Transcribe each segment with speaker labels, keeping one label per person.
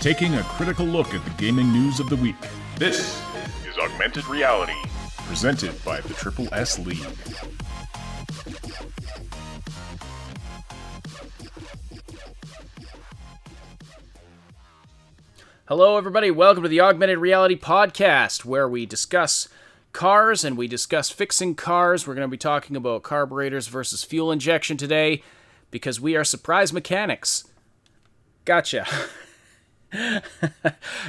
Speaker 1: taking a critical look at the gaming news of the week. This is Augmented Reality, presented by the Triple S League.
Speaker 2: Hello, everybody. Welcome to the Augmented Reality Podcast, where we discuss cars and we discuss fixing cars. We're going to be talking about carburetors versus fuel injection today, because we are surprise mechanics. Gotcha.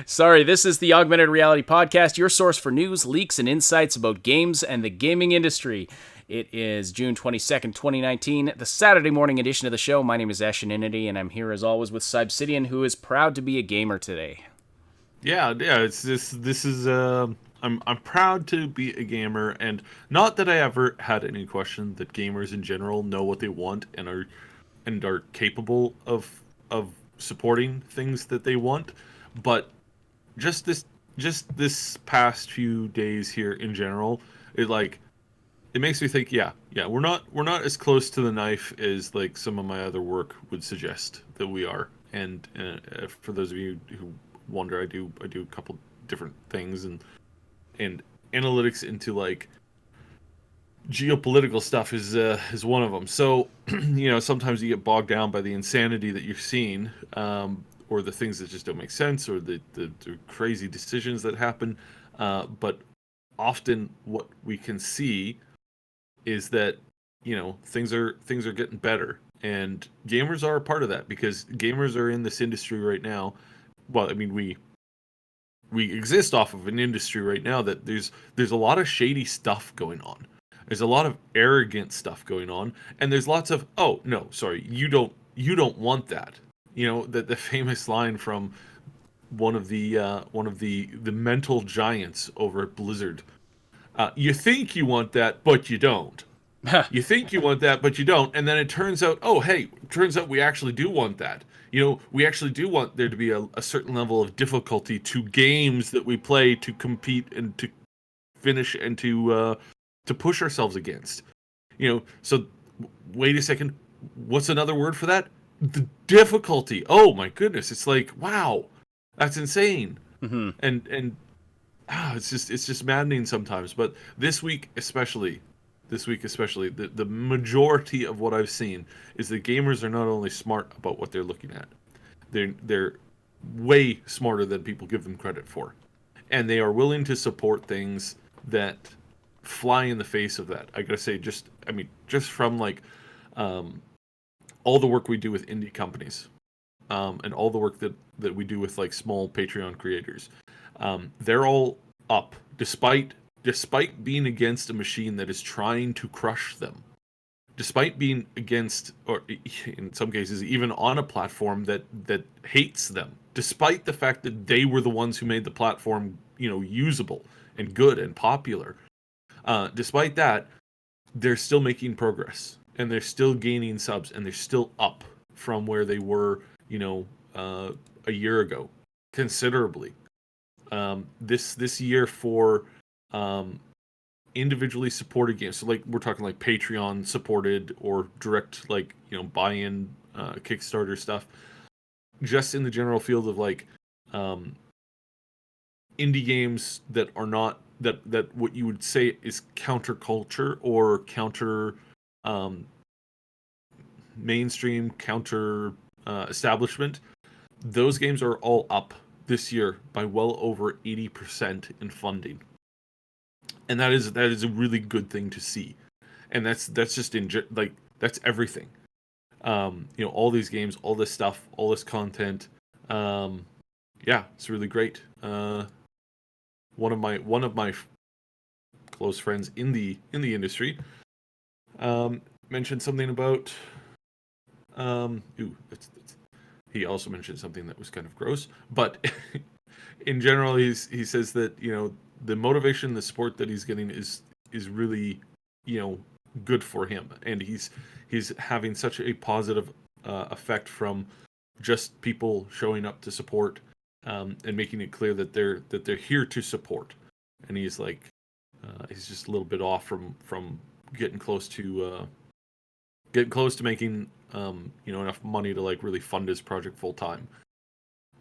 Speaker 2: Sorry, this is the Augmented Reality Podcast, your source for news, leaks, and insights about games and the gaming industry. It is June 22nd, 2019, the Saturday morning edition of the show. My name is Asheninity, and I'm here as always with Cybsidian, who is proud to be a gamer today.
Speaker 3: Yeah. It's this is I'm proud to be a gamer, and not that I ever had any question that gamers in general know what they want and are capable of supporting things that they want, but just this past few days here in general, it makes me think, we're not as close to the knife as like some of my other work would suggest that we are. And for those of you who wonder, I do a couple different things and analytics into like geopolitical stuff is one of them. So sometimes you get bogged down by the insanity that you're seeing, or the things that just don't make sense, or the crazy decisions that happen. But often what we can see is that things are getting better, and gamers are a part of that, because gamers are in this industry right now. Well, I mean, we exist off of an industry right now that there's a lot of shady stuff going on. There's a lot of arrogant stuff going on, and there's lots of, oh no, sorry, you don't want that. The famous line from one of the mental giants over at Blizzard. You think you want that, but you don't. You think you want that, but you don't, and then it turns out, we actually do want that. We actually do want there to be a certain level of difficulty to games that we play to compete and to finish and to push ourselves against. So wait a second, what's another word for that? The difficulty. Oh my goodness, it's like, wow, that's insane.
Speaker 2: Mm-hmm.
Speaker 3: And it's just maddening sometimes. But this week especially, the majority of what I've seen is that gamers are not only smart about what they're looking at, they're way smarter than people give them credit for, and they are willing to support things that fly in the face of that. I gotta say, just from like all the work we do with indie companies, and all the work that we do with like small Patreon creators, they're all up despite being against a machine that is trying to crush them, despite being against, or in some cases even on a platform that hates them, despite the fact that they were the ones who made the platform usable and good and popular. Despite that, they're still making progress, and they're still gaining subs, and they're still up from where they were, a year ago, considerably. This year for individually supported games, so like we're talking like Patreon supported or direct, like buy-in Kickstarter stuff, just in the general field of like indie games that are not that what you would say is counterculture or counter mainstream, counter establishment. Those games are all up this year by well over 80% in funding, and that is a really good thing to see. And that's just that's everything. All these games, all this stuff, all this content. It's really great. One of my close friends in the industry mentioned something about he also mentioned something that was kind of gross, but in general he says that the motivation, the support that he's getting is really good for him, and he's having such a positive effect from just people showing up to support, and making it clear that they're here to support. And he's like, he's just a little bit off from getting close to making enough money to like really fund his project full time.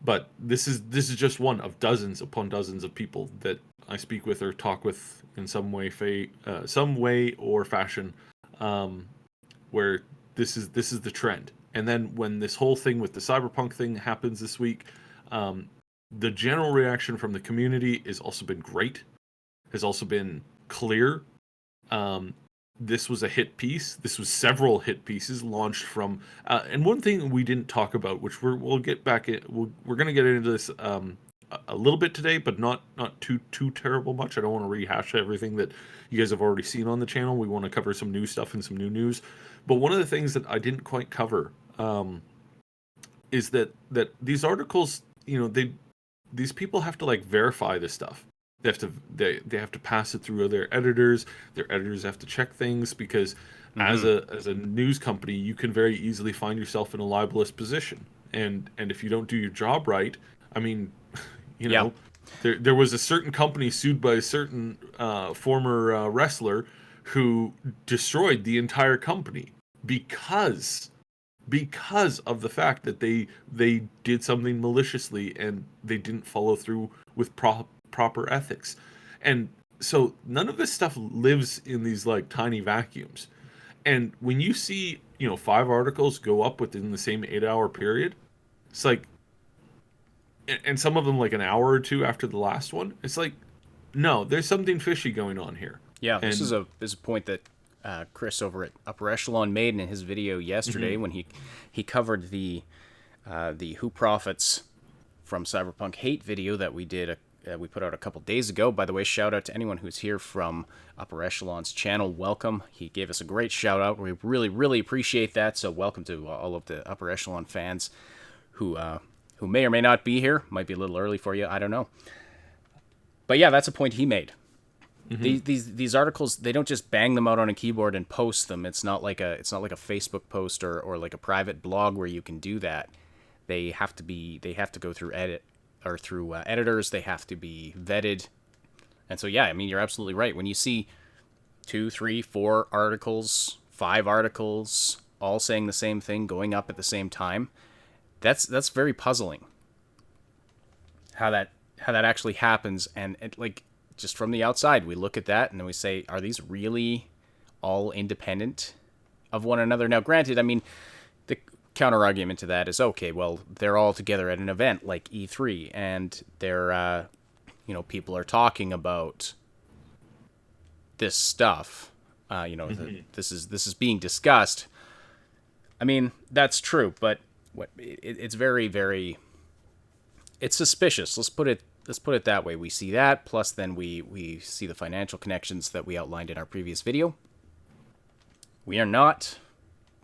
Speaker 3: But this is just one of dozens upon dozens of people that I speak with or talk with in some way or fashion, where this is the trend. And then when this whole thing with the Cyberpunk thing happens this week, the general reaction from the community has also been great, has also been clear. This was a hit piece. This was several hit pieces launched from. And one thing we didn't talk about, which we'll get back in, we're going to get into this a little bit today, but not too terrible much. I don't want to rehash everything that you guys have already seen on the channel. We want to cover some new stuff and some new news. But one of the things that I didn't quite cover is that these articles, these people have to like verify this stuff. They have to pass it through their editors. Their editors have to check things because as a news company, you can very easily find yourself in a libelous position. And if you don't do your job right, I mean, there was a certain company sued by a certain former wrestler who destroyed the entire company because of the fact that they did something maliciously and they didn't follow through with proper ethics. And so none of this stuff lives in these like tiny vacuums. And when you see 5 articles go up within the same 8-hour period, it's like, and some of them like an hour or two after the last one, it's like, no, there's something fishy going on here.
Speaker 2: Yeah, this is a point that Chris over at Upper Echelon made in his video yesterday when he covered the Who Profits from Cyberpunk Hate video that we did we put out a couple days ago. By the way, shout out to anyone who's here from Upper Echelon's channel. Welcome. He gave us a great shout out. We really, really appreciate that. So welcome to all of the Upper Echelon fans who may or may not be here. Might be a little early for you. I don't know. But yeah, that's a point he made. These articles, they don't just bang them out on a keyboard and post them. It's not like a Facebook post or like a private blog where you can do that. They have to go through editors. They have to be vetted. And so, yeah, I mean, you're absolutely right. When you see 2, 3, 4 articles, 5 articles, all saying the same thing, going up at the same time, that's very puzzling. How that actually happens. And it, like, just from the outside, we look at that and then we say, are these really all independent of one another? Now, granted, I mean, the counter argument to that is, okay, well, they're all together at an event like E3 and they're, people are talking about this stuff. This is being discussed. I mean, that's true, but it's very, very, it's suspicious. Let's put it that way. We see that, plus then we see the financial connections that we outlined in our previous video. We are not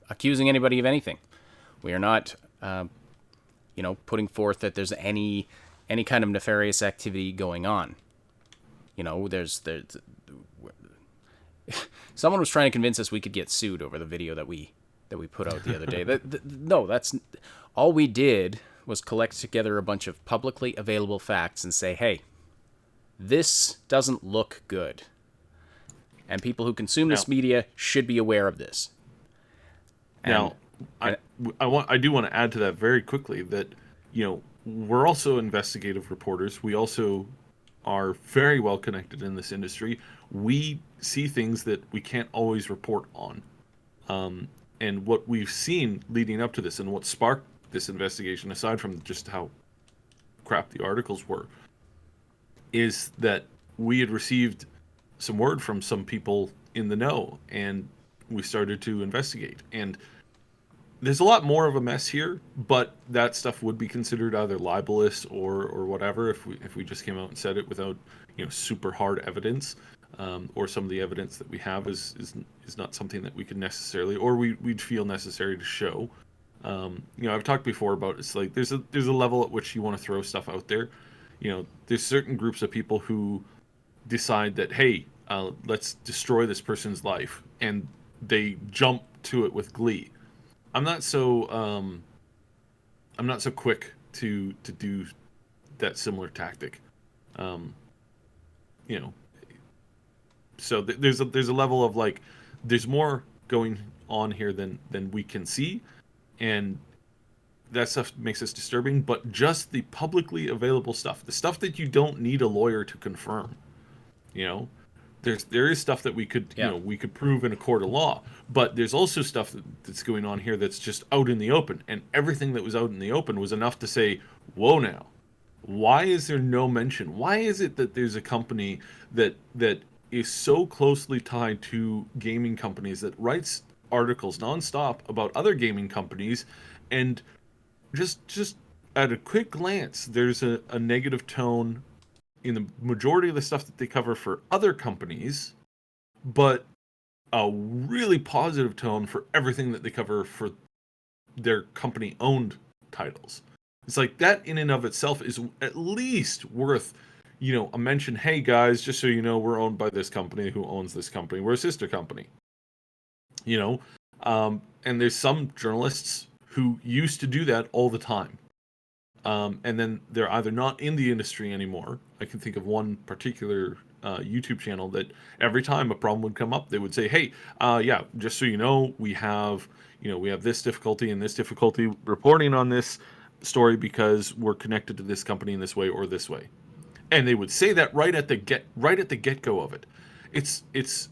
Speaker 2: accusing anybody of anything. We are not, putting forth that there's any kind of nefarious activity going on. There's someone was trying to convince us we could get sued over the video that we put out the other day. No, that's all we did was collect together a bunch of publicly available facts and say, hey, this doesn't look good. And people who consume this media should be aware of this.
Speaker 3: And, I do want to add to that very quickly that, we're also investigative reporters. We also are very well connected in this industry. We see things that we can't always report on. And what we've seen leading up to this and what sparked this investigation, aside from just how crap the articles were, is that we had received some word from some people in the know, and we started to investigate. And there's a lot more of a mess here, but that stuff would be considered either libelous or whatever if we just came out and said it without super hard evidence, or some of the evidence that we have is not something that we could necessarily, or we'd feel necessary to show. I've talked before about, it's like there's a level at which you want to throw stuff out there. There's certain groups of people who decide that, hey, let's destroy this person's life, and they jump to it with glee. I'm not so quick to do that similar tactic. So there's a level of like, there's more going on here than we can see, and that stuff makes us disturbing, but just the publicly available stuff, the stuff that you don't need a lawyer to confirm, you know, there is stuff that we could we could prove in a court of law, but there's also stuff that's going on here that's just out in the open, and everything that was out in the open was enough to say, whoa, now, why is there no mention? Why is it that there's a company that is so closely tied to gaming companies that writes articles nonstop about other gaming companies, and just at a quick glance, there's a negative tone in the majority of the stuff that they cover for other companies, but a really positive tone for everything that they cover for their company-owned titles. It's like that in and of itself is at least worth, a mention. Hey guys, just so you know, we're owned by this company who owns this company. We're a sister company. And there's some journalists who used to do that all the time. And then they're either not in the industry anymore. I can think of one particular YouTube channel that every time a problem would come up, they would say, hey, just so you know, we have this difficulty and this difficulty reporting on this story because we're connected to this company in this way or this way. And they would say that right at the get-go of it. It's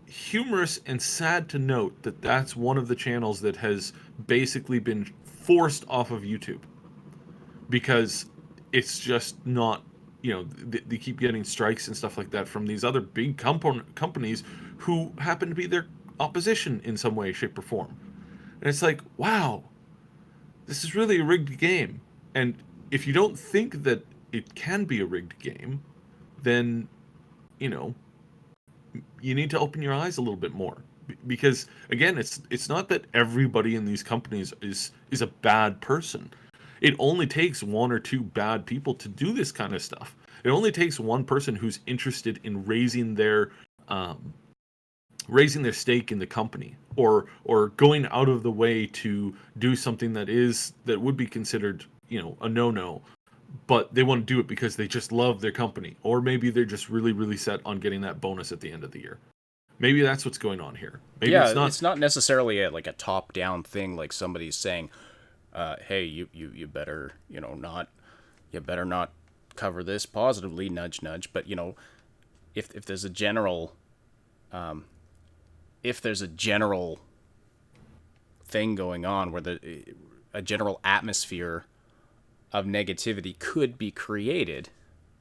Speaker 3: humorous and sad to note that that's one of the channels that has basically been forced off of YouTube, because it's just not, they keep getting strikes and stuff like that from these other big companies who happen to be their opposition in some way, shape, or form. And it's like, wow, this is really a rigged game. And if you don't think that it can be a rigged game, then, you need to open your eyes a little bit more. Because, again, it's not that everybody in these companies is a bad person. It only takes one or two bad people to do this kind of stuff. It only takes one person who's interested in raising their stake in the company, or going out of the way to do something that would be considered, a no-no, but they want to do it because they just love their company, or maybe they're just really, really set on getting that bonus at the end of the year. Maybe that's what's going on here. Maybe
Speaker 2: it's not necessarily a top-down thing, like somebody's saying, hey, you better not cover this positively, nudge nudge. But if there's a general thing going on where a general atmosphere of negativity could be created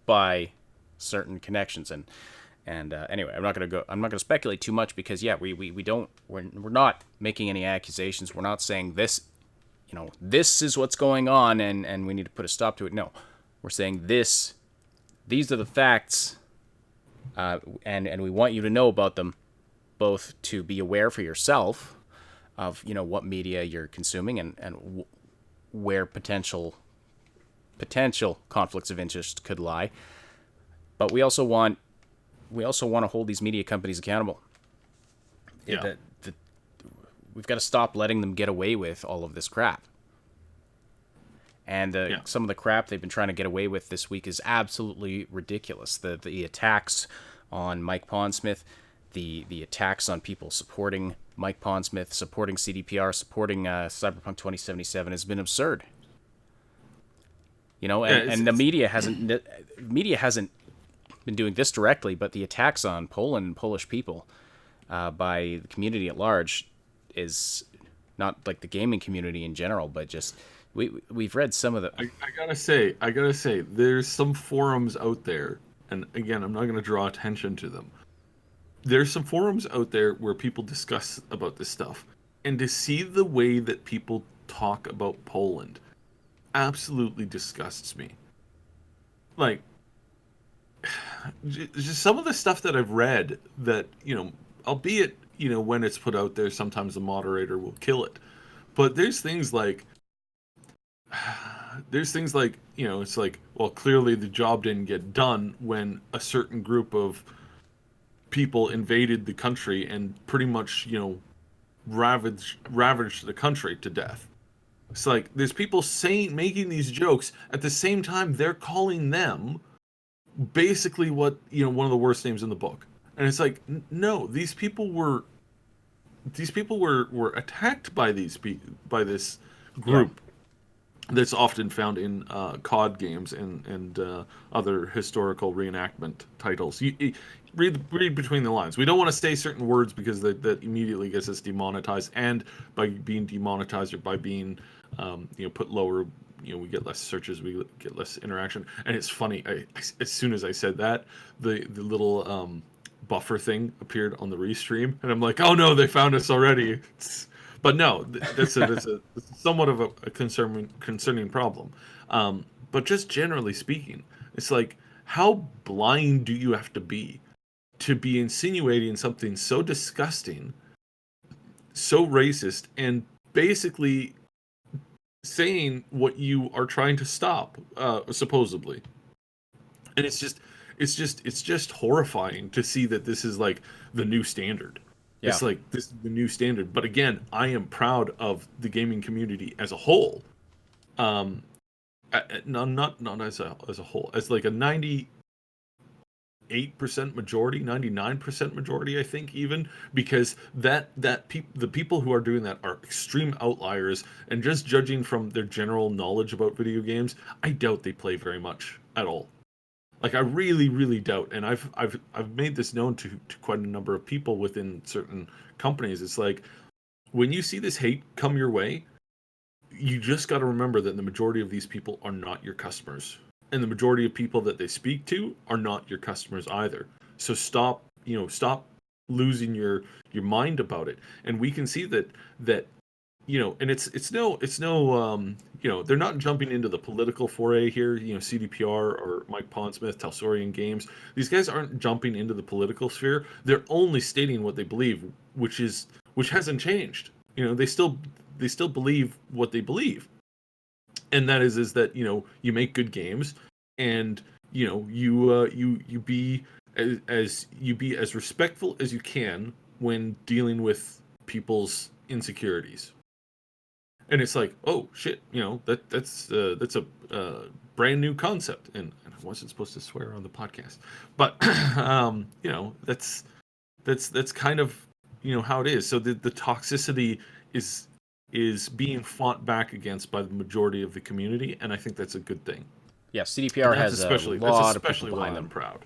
Speaker 2: by certain connections, and anyway, I'm not gonna speculate too much, because we're not making any accusations. We're not saying this. This is what's going on, and we need to put a stop to it. No, we're saying these are the facts, and we want you to know about them, both to be aware for yourself of what media you're consuming, and where potential conflicts of interest could lie. But we also want to hold these media companies accountable.
Speaker 3: Yeah.
Speaker 2: We've got to stop letting them get away with all of this crap. And some of the crap they've been trying to get away with this week is absolutely ridiculous. The attacks on Mike Pondsmith, the attacks on people supporting Mike Pondsmith, supporting CDPR, supporting Cyberpunk 2077 has been absurd. And the media hasn't been doing this directly, but the attacks on Poland and Polish people by the community at large is not like the gaming community in general, but just we've read some of the.
Speaker 3: I gotta say, there's some forums out there, and again, I'm not gonna draw attention to them. There's some forums out there where people discuss about this stuff, and to see the way that people talk about Poland absolutely disgusts me. Like, just some of the stuff that I've read that, albeit, when it's put out there, sometimes the moderator will kill it. But there's things like, it's like, well, clearly the job didn't get done when a certain group of people invaded the country and pretty much, ravaged the country to death. It's like there's people making these jokes at the same time they're calling them basically what one of the worst names in the book. And it's like, no, these people were attacked by this group. that's often found in COD games and other historical reenactment titles. You read between the lines. We don't want to say certain words because that immediately gets us demonetized, and by being demonetized or by being put lower, we get less searches, we get less interaction. And it's funny, as soon as I said that, the little buffer thing appeared on the restream, and I'm like, oh no, they found us already. But no, that's a somewhat of a concerning problem. But just generally speaking, it's like, how blind do you have to be insinuating something so disgusting, so racist, and basically saying what you are trying to stop, supposedly. And it's just horrifying to see that this is like the new standard.
Speaker 2: Yeah.
Speaker 3: It's like, this is the new standard. But again, I am proud of the gaming community as a whole. Not as a whole, as like a 98% majority, 99% majority, I think, even, because the people who are doing that are extreme outliers, and just judging from their general knowledge about video games, I doubt they play very much at all. Like, I really, really doubt, and I've made this known to quite a number of people within certain companies. It's like, when you see this hate come your way, you just got to remember that the majority of these people are not your customers, and the majority of people that they speak to are not your customers either. So stop losing your mind about it. And we can see that and it's no they're not jumping into the political foray here, CDPR or Mike Pondsmith, Talsorian Games. These guys aren't jumping into the political sphere. They're only stating what they believe, which hasn't changed. They still believe what they believe. And that is that, you make good games, and you be as respectful as you can when dealing with people's insecurities. And it's like, oh shit, that's a brand new concept, and I wasn't supposed to swear on the podcast, but that's kind of how it is. So the toxicity is being fought back against by the majority of the community, and I think that's a good thing.
Speaker 2: Yeah, CDPR has a lot of people behind them.
Speaker 3: I'm proud.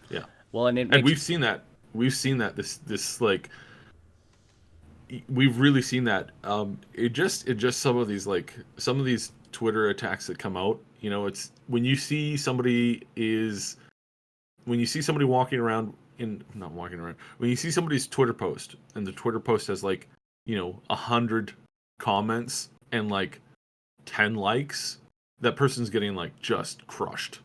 Speaker 3: Yeah.
Speaker 2: Well, and
Speaker 3: we've seen that. This like, we've really seen that. It just some of these Twitter attacks that come out. It's when you see somebody walking around not walking around. When you see somebody's Twitter post, and the Twitter post has 100 comments and 10 likes, that person's getting just crushed.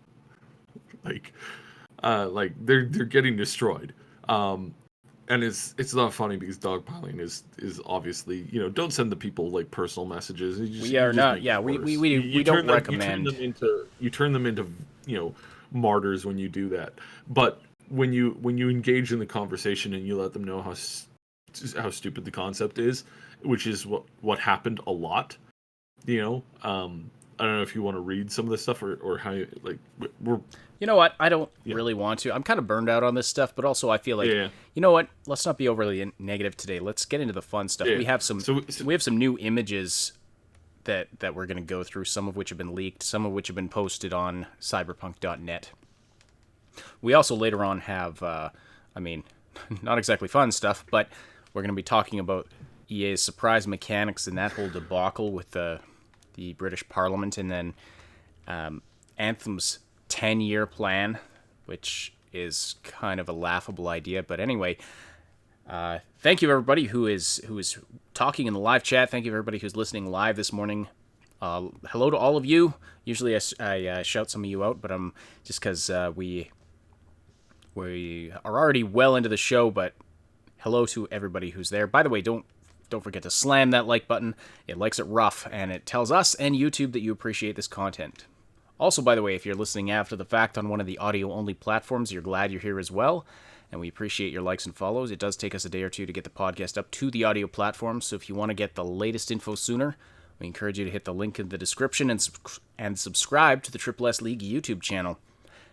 Speaker 3: They're getting destroyed. And it's not funny because dogpiling is obviously, don't send the people personal messages. We don't recommend. You turn them into martyrs when you do that. But when you engage in the conversation and you let them know how stupid the concept is, which is what happened a lot. I don't know if you want to read some of this stuff or how we're.
Speaker 2: You know what? I don't really want to. I'm kind of burned out on this stuff, but also I feel like, you know what? Let's not be overly negative today. Let's get into the fun stuff. Yeah. We have some new images that we're going to go through, some of which have been leaked, some of which have been posted on cyberpunk.net. We also later on have, not exactly fun stuff, but we're going to be talking about EA's surprise mechanics and that whole debacle with the British Parliament, and then Anthem's 10-year plan, which is kind of a laughable idea. But anyway, thank you everybody who is talking in the live chat. Thank you everybody who's listening live this morning. Hello to all of you. Usually I shout some of you out, but just because we are already well into the show. But hello to everybody who's there. By the way, don't forget to slam that like button. It likes it rough, and it tells us and YouTube that you appreciate this content. Also, by the way, if you're listening after the fact on one of the audio-only platforms, you're glad you're here as well, and we appreciate your likes and follows. It does take us a day or two to get the podcast up to the audio platform, so if you want to get the latest info sooner, we encourage you to hit the link in the description and subscribe to the Triple S League YouTube channel.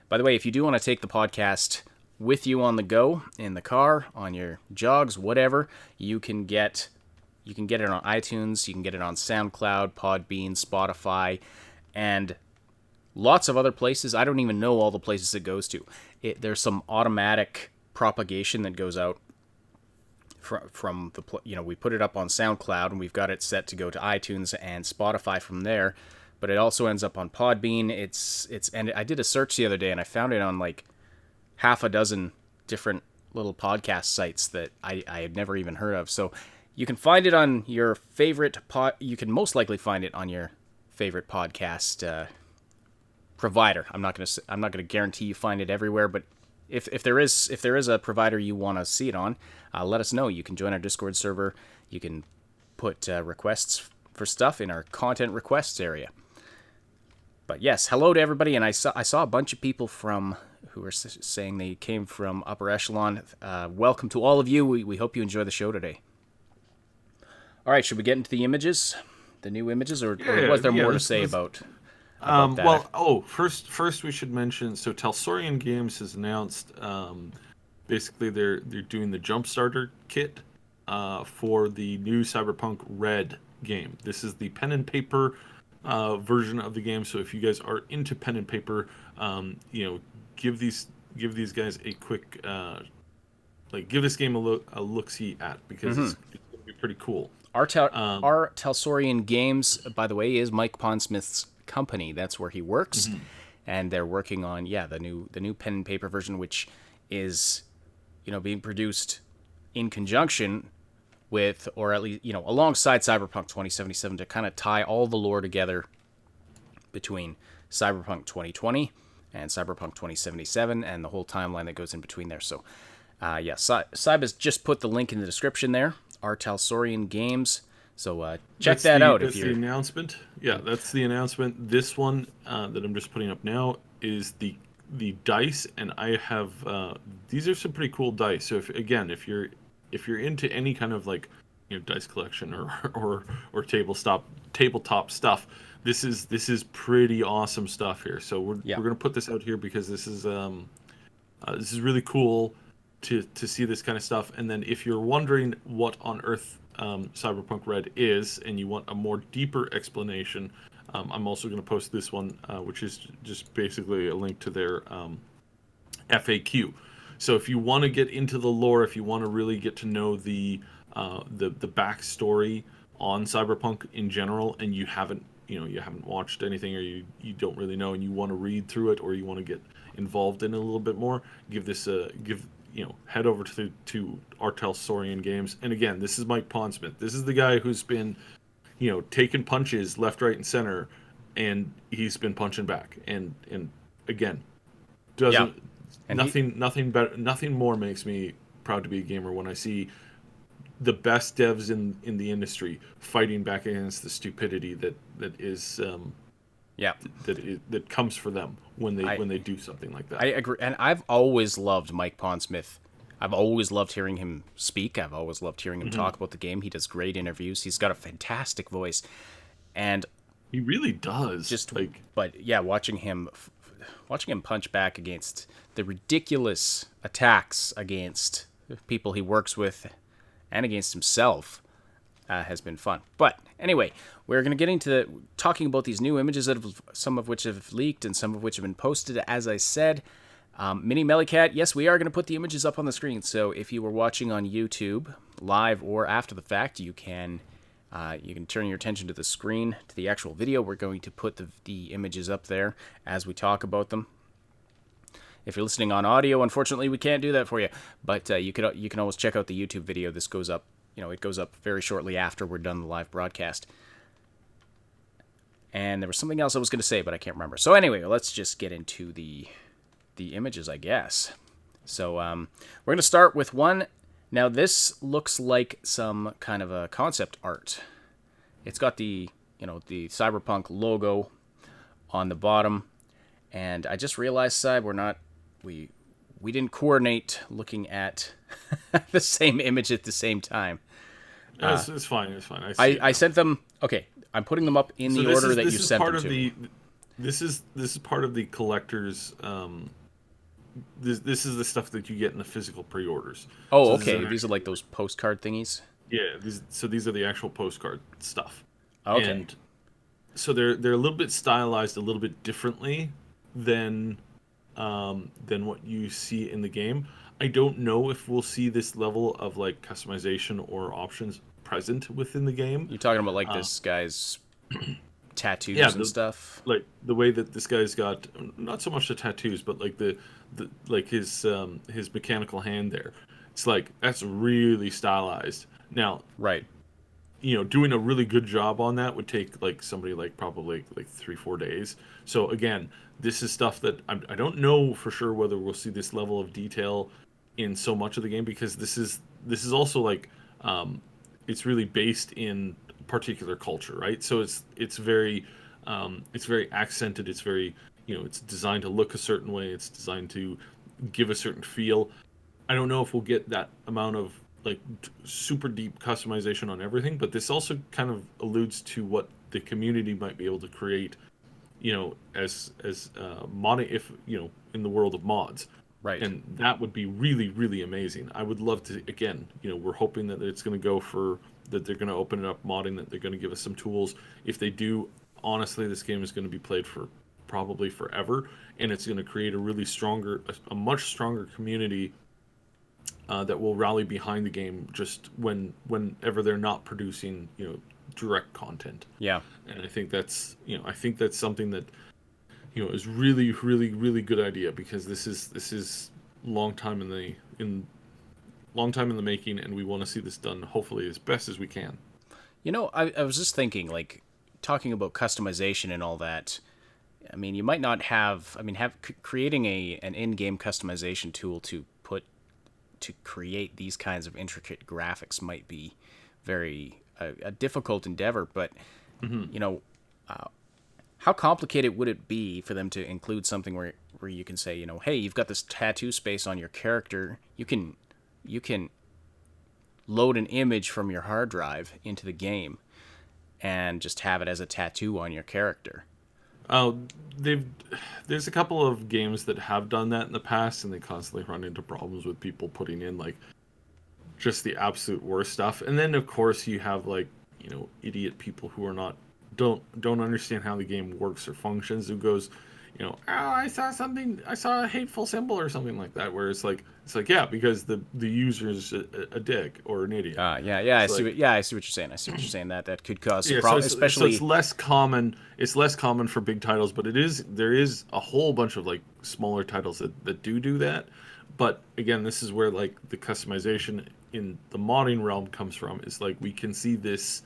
Speaker 2: By the way, if you do want to take the podcast with you on the go, in the car, on your jogs, whatever, you can get You can get it on iTunes, you can get it on SoundCloud, Podbean, Spotify, and lots of other places. I don't even know all the places it goes to. There's some automatic propagation that goes out from the, we put it up on SoundCloud and we've got it set to go to iTunes and Spotify from there, but it also ends up on Podbean. And I did a search the other day and I found it on like half a dozen different little podcast sites that I had never even heard of. So you can find it on your favorite you can most likely find it on your favorite podcast provider. I'm not going to guarantee you find it everywhere, but if there is a provider you want to see it on, let us know. You can join our Discord server. You can put requests for stuff in our content requests area. But yes, hello to everybody, and I saw a bunch of people who were saying they came from Upper Echelon. Welcome to all of you. We hope you enjoy the show today. All right, should we get into the images, the new images, or was there more to say about that?
Speaker 3: First we should mention, so Talsorian Games has announced basically they're doing the Jumpstarter kit for the new Cyberpunk Red game. This is the pen and paper version of the game. So if you guys are into pen and paper, give these guys a quick give this game a look-see at, because it's gonna be pretty cool.
Speaker 2: Our Talsorian Games, by the way, is Mike Pondsmith's company. That's where he works, and they're working on the new pen and paper version, which is being produced in conjunction with, or at least alongside Cyberpunk 2077, to kind of tie all the lore together between Cyberpunk 2020 and Cyberpunk 2077 and the whole timeline that goes in between there. So Cyb has just put the link in the description there, our Talsorian Games. So check that out.
Speaker 3: That's the announcement. Yeah, that's the announcement. This one that I'm just putting up now is the dice, and I have these are some pretty cool dice. So if you're into any kind of dice collection or tabletop stuff, this is pretty awesome stuff here. So we're gonna put this out here because this is really cool to see this kind of stuff. And then if you're wondering what on earth Cyberpunk Red is, and you want a more deeper explanation, I'm also going to post this one, which is just basically a link to their FAQ. So if you want to get into the lore, if you want to really get to know the backstory on Cyberpunk in general, and you haven't watched anything, or you don't really know, and you want to read through it, or you want to get involved in it a little bit more, head over to our Talsorian Games. And again, this is Mike Pondsmith. This is the guy who's been taking punches left, right, and center, and he's been punching back. And again, nothing more makes me proud to be a gamer when I see the best devs in the industry fighting back against the stupidity that is that comes for them when they do something like that.
Speaker 2: I agree, and I've always loved Mike Pondsmith. I've always loved hearing him speak. I've always loved hearing him talk about the game. He does great interviews. He's got a fantastic voice, and
Speaker 3: he really does.
Speaker 2: Watching him punch back against the ridiculous attacks against people he works with and against himself has been fun. But anyway, we're going to get into talking about these new images, some of which have leaked and some of which have been posted, as I said. Mini Mellycat, yes, we are going to put the images up on the screen. So if you were watching on YouTube, live or after the fact, you can turn your attention to the screen, to the actual video. We're going to put the images up there as we talk about them. If you're listening on audio, unfortunately, we can't do that for you. But you can always check out the YouTube video. This goes up, it goes up very shortly after we're done the live broadcast. And there was something else I was going to say, but I can't remember. So anyway, let's just get into the images, I guess. So we're going to start with one. Now this looks like some kind of a concept art. It's got the Cyberpunk logo on the bottom, and I just realized, Cyb, we didn't coordinate looking at the same image at the same time.
Speaker 3: It's fine.
Speaker 2: I sent them. Okay, I'm putting them up in the order that you sent them to.
Speaker 3: This is part of the collector's. This is the stuff that you get in the physical pre-orders.
Speaker 2: Oh, okay. These are like those postcard thingies.
Speaker 3: Yeah, these are the actual postcard stuff,
Speaker 2: Okay.
Speaker 3: and so they're a little bit stylized a little bit differently than than what you see in the game. I don't know if we'll see this level of like customization or options present within the game.
Speaker 2: You're talking about like
Speaker 3: Uh,
Speaker 2: this guy's
Speaker 3: yeah,
Speaker 2: tattoos and
Speaker 3: the
Speaker 2: stuff.
Speaker 3: like the way that this guy's got not so much the tattoos, but like the like his mechanical hand there. It's like that's really stylized. Now,
Speaker 2: Right.
Speaker 3: doing a really good job on that would take like somebody like probably like 3 4 days. So again, this is stuff that I don't know for sure whether we'll see this level of detail in so much of the game, because this is also like it's really based in particular culture, right? So it's very accented. It's very, it's designed to look a certain way. It's designed to give a certain feel. I don't know if we'll get that amount of like super deep customization on everything, but this also kind of alludes to what the community might be able to create, as modding, if in the world of mods,
Speaker 2: Right.
Speaker 3: and that would be really really amazing. I would love to, again, we're hoping that it's going to go for that they're going to open it up modding, that they're going to give us some tools. If they do, honestly, this game is going to be played for probably forever, and it's going to create a really stronger, a much stronger community that will rally behind the game just whenever they're not producing direct content.
Speaker 2: Yeah.
Speaker 3: And I think that's something that is really really really good idea, because this is long time in long time in the making, and we want to see this done hopefully as best as we can.
Speaker 2: I was just thinking, like, talking about customization and all that. I mean, you might not have. I mean, creating an in-game customization tool to create these kinds of intricate graphics might be very a difficult endeavor. But you know, how complicated would it be for them to include something where you can say, hey, you've got this tattoo space on your character. You can load an image from your hard drive into the game and just have it as a tattoo on your character.
Speaker 3: Oh, they've there's a couple of games that have done that in the past, and they constantly run into problems with people putting in like just the absolute worst stuff. And then of course you have like, idiot people who are not don't understand how the game works or functions, who goes, oh, I saw a hateful symbol or something like that, where it's like yeah, because the user's a dick or an idiot.
Speaker 2: Yeah, I
Speaker 3: It's
Speaker 2: see.
Speaker 3: like,
Speaker 2: I see what you're saying. I see what you're saying. That could cause some
Speaker 3: yeah, so
Speaker 2: problems,
Speaker 3: it's
Speaker 2: especially.
Speaker 3: less common. It's less common for big titles, but there is a whole bunch of like smaller titles that do that. But again, this is where like the customization in the modding realm comes from. Is like we can see this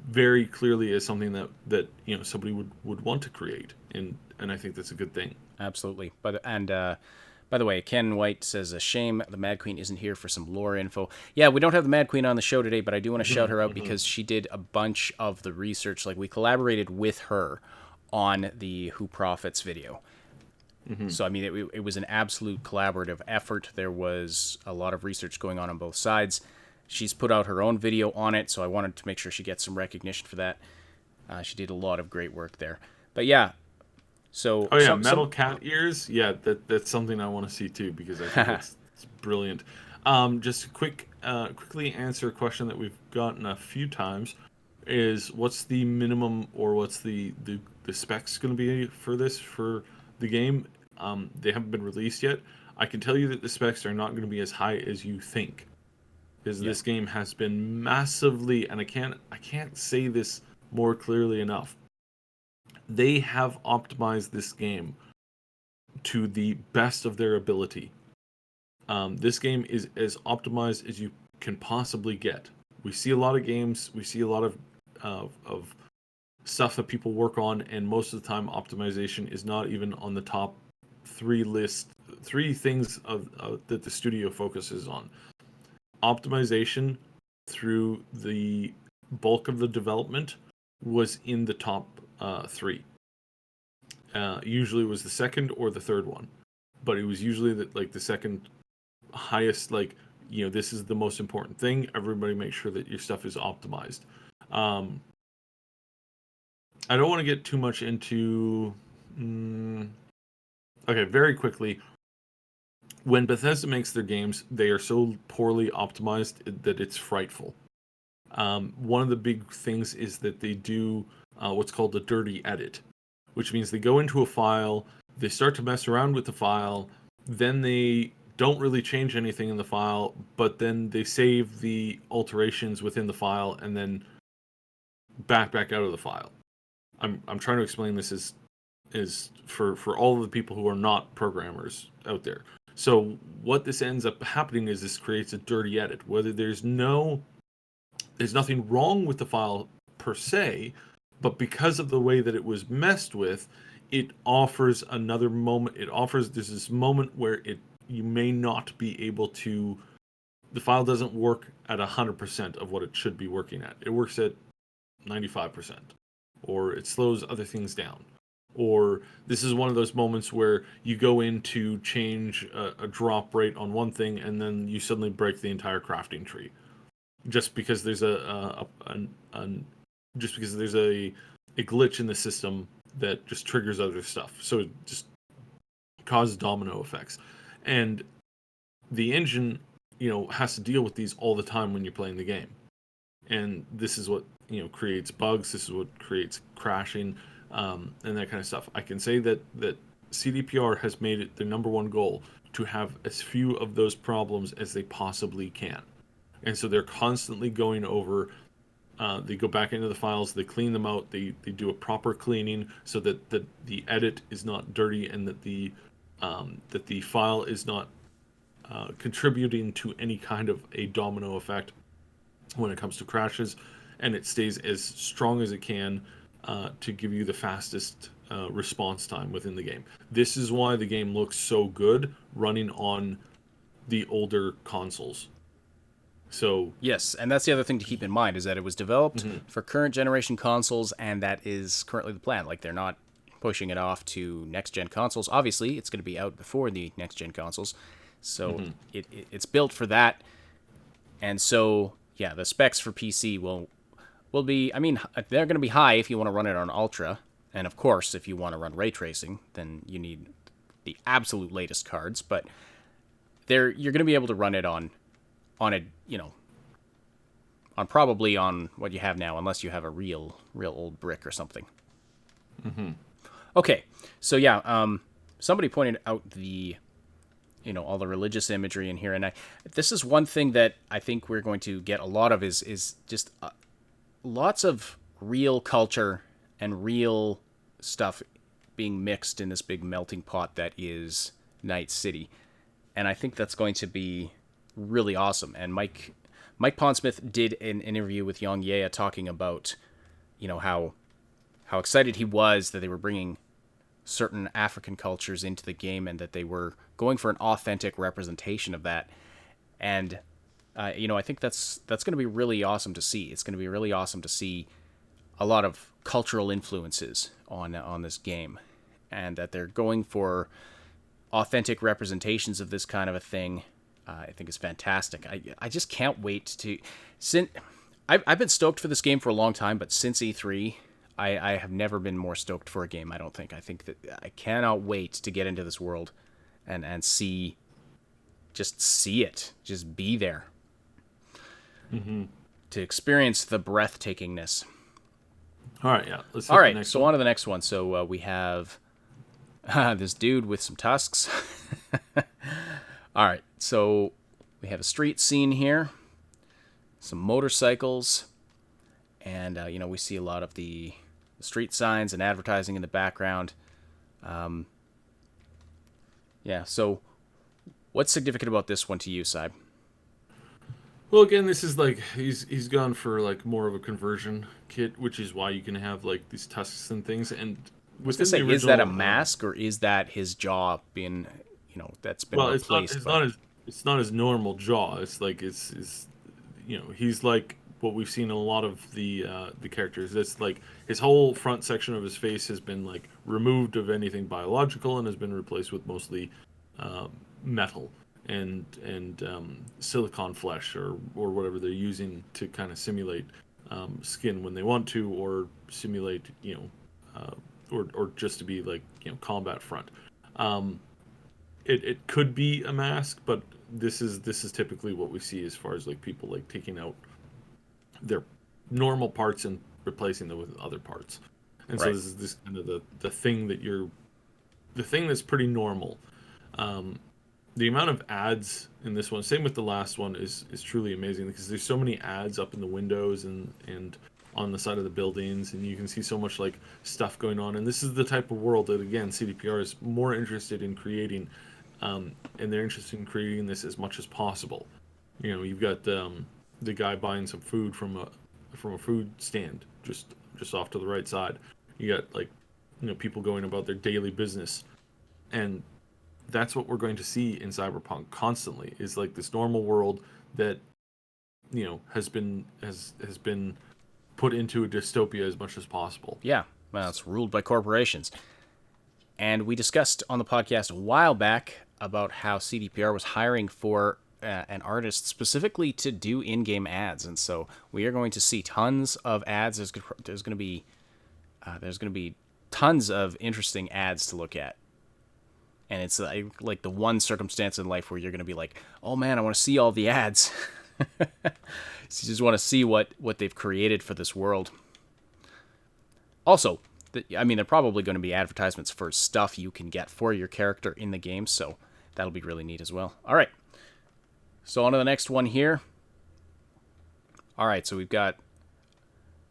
Speaker 3: very clearly as something that somebody would want to create, and I think that's a good thing.
Speaker 2: Absolutely. By the way, Ken White says, a shame the Mad Queen isn't here for some lore info. Yeah, we don't have the Mad Queen on the show today, but I do want to shout her out because she did a bunch of the research. Like, we collaborated with her on the Who Profits video. So, I mean, it was an absolute collaborative effort. There was a lot of research going on both sides. She's put out her own video on it, so I wanted to make sure she gets some recognition for that. She did a lot of great work there. But yeah, so
Speaker 3: Oh yeah, metal cat ears. Yeah, that's something I want to see too, because I think it's brilliant. Just quickly answer a question that we've gotten a few times: is what's the minimum, or what's the specs going to be for this for the game? They haven't been released yet. I can tell you that the specs are not going to be as high as you think, because
Speaker 2: Yeah,
Speaker 3: this game has been massively, and I can't say this more clearly enough. They have optimized this game to the best of their ability. This game is as optimized as you can possibly get. We see a lot of games, we see a lot of stuff that people work on, and most of the time, optimization is not even on the top three things that the studio focuses on. Optimization through the bulk of the development was in the top three. Usually it was the second or the third one, but it was usually the second highest. Like, this is the most important thing. Everybody make sure that your stuff is optimized. Um, I don't want to get too much into. Okay, very quickly. When Bethesda makes their games, they are so poorly optimized that it's frightful. One of the big things is that they do what's called a dirty edit, which means they go into a file, they start to mess around with the file, then they don't really change anything in the file, but then they save the alterations within the file and then back out of the file. I'm trying to explain this is for all of the people who are not programmers out there. So what this ends up happening is this creates a dirty edit. Whether there's nothing wrong with the file per se, but because of the way that it was messed with, it offers another moment. There's this moment where you may not be able to. The file doesn't work at 100% of what it should be working at. It works at 95%, or it slows other things down. Or this is one of those moments where you go in to change a drop rate on one thing, and then you suddenly break the entire crafting tree, just because there's a glitch in the system that just triggers other stuff. So it just causes domino effects, and the engine, has to deal with these all the time when you're playing the game, and this is what creates bugs. This is what creates crashing. And that kind of stuff. I can say that CDPR has made it their number one goal to have as few of those problems as they possibly can. And so they're constantly going over, they go back into the files, they clean them out, they do a proper cleaning so that the edit is not dirty, and that the file is not contributing to any kind of a domino effect when it comes to crashes, and it stays as strong as it can to give you the fastest response time within the game. This is why the game looks so good running on the older consoles. So
Speaker 2: yes, and that's the other thing to keep in mind, is that it was developed for current generation consoles, and that is currently the plan. Like, they're not pushing it off to next gen consoles. Obviously, it's going to be out before the next gen consoles, so it's built for that. And so, yeah, the specs for PC will be, they're going to be high if you want to run it on Ultra. And of course, if you want to run ray tracing, then you need the absolute latest cards. But you're going to be able to run it on probably on what you have now, unless you have a real old brick or something. Okay, so yeah, somebody pointed out all the religious imagery in here, and this is one thing that I think we're going to get a lot of is just lots of real culture and real stuff being mixed in this big melting pot that is Night City. And I think that's going to be really awesome. And Mike Pondsmith did an interview with Yang Yea talking about, how excited he was that they were bringing certain African cultures into the game, and that they were going for an authentic representation of that. And I think that's going to be really awesome to see. It's going to be really awesome to see a lot of cultural influences on this game, and that they're going for authentic representations of this kind of a thing. I think is fantastic. I just can't wait to. I've been stoked for this game for a long time, but since E3, I have never been more stoked for a game. I don't think. I think that I cannot wait to get into this world, and see it, just be there. To experience the breathtakingness.
Speaker 3: All right, yeah.
Speaker 2: All right, so on to the next one. So we have this dude with some tusks. All right, so we have a street scene here, some motorcycles, and we see a lot of the street signs and advertising in the background. Yeah, so what's significant about this one to you, Saib?
Speaker 3: Well, again, this is like he's gone for like more of a conversion kit, which is why you can have like these tusks and things. And
Speaker 2: was to say, is that a mask, or is that his jaw being, that's been replaced?
Speaker 3: It's not his normal jaw. It's like it's he's like what we've seen in a lot of the characters. It's like his whole front section of his face has been like removed of anything biological and has been replaced with mostly metal and silicon flesh or whatever they're using to kind of simulate skin when they want to, or simulate or just to be like combat front. It could be a mask, but this is typically what we see as far as like people like taking out their normal parts and replacing them with other parts. And so
Speaker 2: Right.
Speaker 3: this is this kind of the thing that the thing that's pretty normal. The amount of ads in this one, same with the last one, is truly amazing because there's so many ads up in the windows and on the side of the buildings, and you can see so much like stuff going on. And this is the type of world that again CDPR is more interested in creating, and they're interested in creating this as much as possible. You know, you've got the guy buying some food from a food stand just off to the right side. You got like, you know, people going about their daily business, and that's what we're going to see in Cyberpunk constantly. Is like this normal world that, you know, has been put into a dystopia as much as possible.
Speaker 2: Yeah. Well, it's ruled by corporations. And we discussed on the podcast a while back about how CDPR was hiring for an artist specifically to do in-game ads, and so we are going to see tons of ads. There's going to be tons of interesting ads to look at, and it's like the one circumstance in life where you're going to be like, oh man, I want to see all the ads. So you just want to see what they've created for this world. Also, I mean, they're probably going to be advertisements for stuff you can get for your character in the game, so that'll be really neat as well. All right. So on to the next one here. All right, so we've got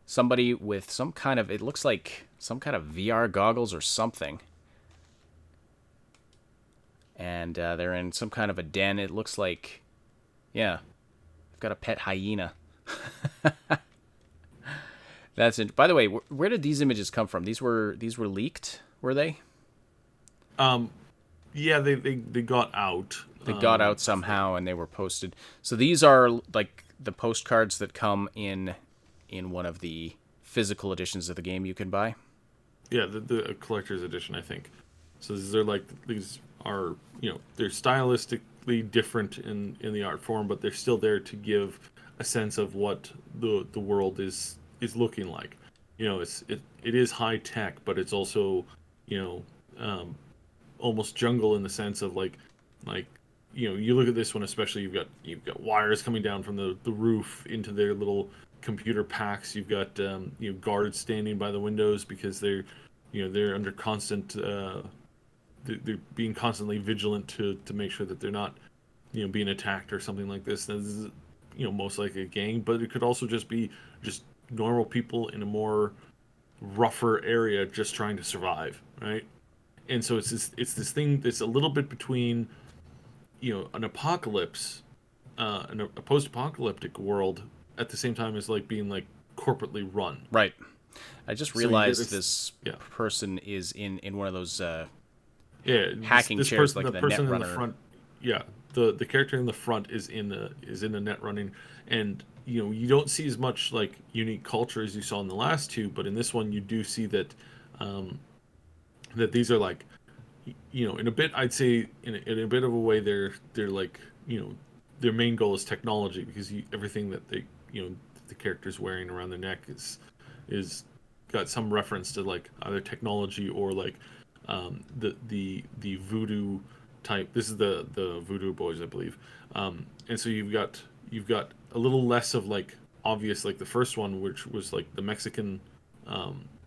Speaker 2: somebody with some kind of, it looks like some kind of VR goggles or something. And they're in some kind of a den. It looks like, yeah, they've got a pet hyena. That's it. By the way, where did these images come from? These were leaked, were they?
Speaker 3: Yeah, they got out.
Speaker 2: They got out somehow, and they were posted. So these are like the postcards that come in one of the physical editions of the game you can buy.
Speaker 3: Yeah, the collector's edition, I think. So these are, you know, they're stylistically different in the art form, but they're still there to give a sense of what the world is looking like. You know, it is high tech, but it's also, you know, almost jungle in the sense of like you know, you look at this one especially, you've got wires coming down from the roof into their little computer packs. You've got you know, guards standing by the windows because they're under constant they're being constantly vigilant to make sure that they're not, you know, being attacked or something like this. This is, you know, most likely a gang, but it could also just be just normal people in a more rougher area just trying to survive, right? And so it's this thing that's a little bit between, you know, an apocalypse, a post-apocalyptic world at the same time as like being like corporately run.
Speaker 2: Right. I just
Speaker 3: So you get
Speaker 2: realized
Speaker 3: this-
Speaker 2: this person is in one of those
Speaker 3: Yeah,
Speaker 2: hacking
Speaker 3: this
Speaker 2: chairs,
Speaker 3: person,
Speaker 2: like
Speaker 3: the
Speaker 2: the
Speaker 3: person in
Speaker 2: Netrunner.
Speaker 3: the front. Yeah, the character in the front is in the net running, and you know, you don't see as much like unique culture as you saw in the last two, but in this one you do see that that these are like, you know, in a bit, I'd say in a bit of a way, they're like, you know, their main goal is technology, because everything that they, you know, the character's wearing around their neck is got some reference to like either technology or like the voodoo type. This is the voodoo boys, I believe. And so you've got a little less of like obvious, like the first one, which was like the Mexican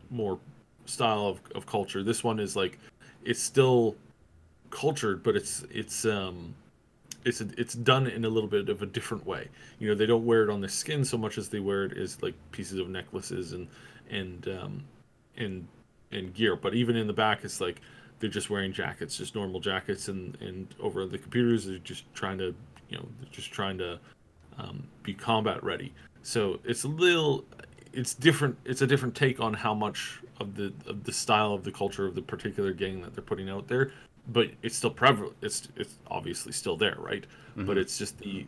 Speaker 3: more style of culture. This one is like, it's still cultured, but it's done in a little bit of a different way. You know, they don't wear it on their skin so much as they wear it as like pieces of necklaces and gear. But even in the back, it's like they're just wearing jackets, just normal jackets, and over the computers they're just trying to, you know, be combat ready. So it's different. It's a different take on how much of the style of the culture of the particular gang that they're putting out there, but it's still prevalent. It's obviously still there, right? Mm-hmm. But it's just the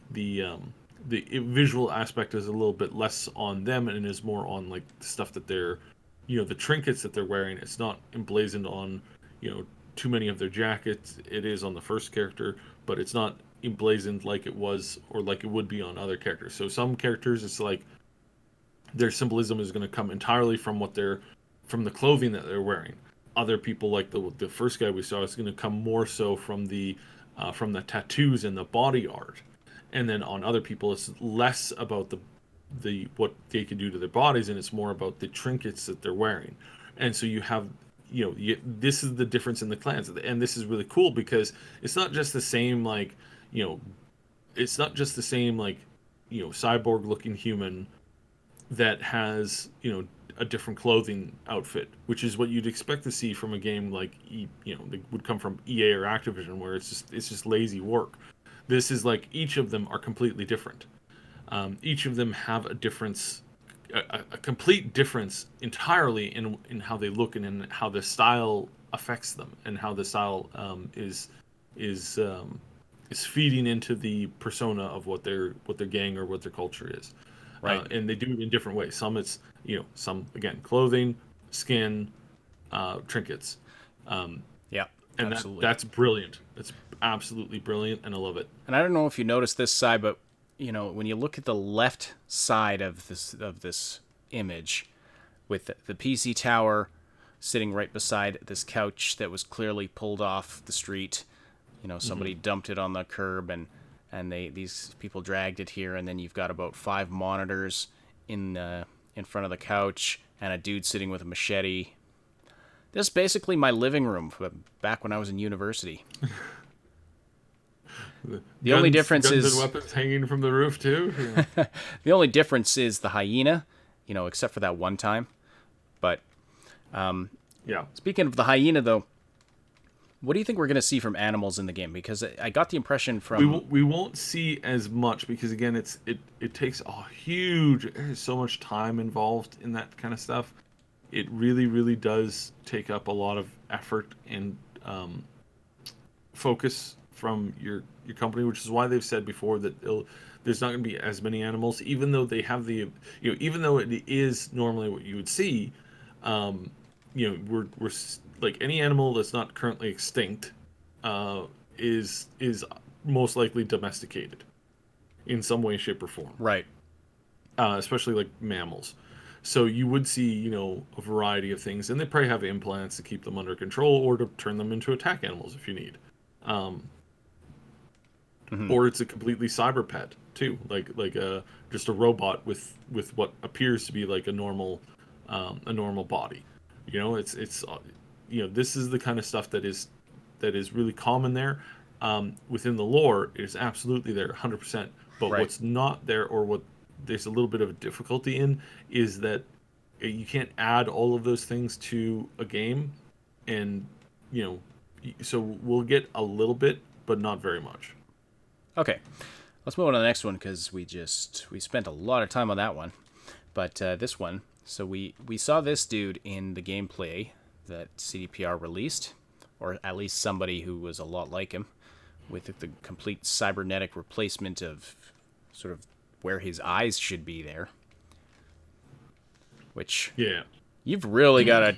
Speaker 3: visual aspect is a little bit less on them and is more on like the stuff that they're, you know, the trinkets that they're wearing. It's not emblazoned on, you know, too many of their jackets. It is on the first character, but it's not emblazoned like it was or like it would be on other characters. So some characters, it's like their symbolism is going to come entirely from from the clothing that they're wearing. Other people, like the first guy we saw, is going to come more so from the tattoos and the body art. And then on other people, it's less about what they can do to their bodies, and it's more about the trinkets that they're wearing. And so you have, this is the difference in the clans, and this is really cool because it's not just the same like, it's not just the same like, cyborg looking human that has, a different clothing outfit, which is what you'd expect to see from a game like that would come from EA or Activision, where it's just lazy work. This is like each of them are completely different. Each of them have a difference, a complete difference entirely in how they look and in how the style affects them, and how the style is feeding into the persona of what their gang or what their culture is.
Speaker 2: Right.
Speaker 3: And they do it in different ways. Some it's some again clothing, skin, trinkets.
Speaker 2: Yeah.
Speaker 3: And
Speaker 2: absolutely.
Speaker 3: that's brilliant. It's absolutely brilliant, and I love it.
Speaker 2: And I don't know if you noticed this side, but when you look at the left side of this image, with the PC tower sitting right beside this couch that was clearly pulled off the street, somebody dumped it on the curb, and these people dragged it here, and then you've got about 5 monitors in front of the couch, and a dude sitting with a machete. This is basically my living room back when I was in university. The only difference
Speaker 3: guns
Speaker 2: is
Speaker 3: and weapons hanging from the roof too. Yeah.
Speaker 2: the only difference is the hyena, except for that one time. But
Speaker 3: Yeah.
Speaker 2: speaking of the hyena, though, what do you think we're going to see from animals in the game? Because I got the impression from
Speaker 3: We won't see as much because again it takes there's so much time involved in that kind of stuff. It really does take up a lot of effort and focus from your company, which is why they've said before that there's not going to be as many animals, even though they have even though it is normally what you would see. We're like any animal that's not currently extinct is most likely domesticated in some way, shape, or form.
Speaker 2: right.
Speaker 3: Especially like mammals. So you would see, a variety of things, and they probably have implants to keep them under control or to turn them into attack animals if you need. Or it's a completely cyber pet too, like just a robot with what appears to be like a normal body. It's this is the kind of stuff that is really common there. Within the lore, it is absolutely there, 100%. But
Speaker 2: Right.
Speaker 3: what's not there, or what there's a little bit of a difficulty in, is that you can't add all of those things to a game, and so we'll get a little bit, but not very much.
Speaker 2: Okay, let's move on to the next one because we spent a lot of time on that one. But this one, so we saw this dude in the gameplay that CDPR released, or at least somebody who was a lot like him, with the complete cybernetic replacement of sort of where his eyes should be there. Which
Speaker 3: Yeah.
Speaker 2: you've really got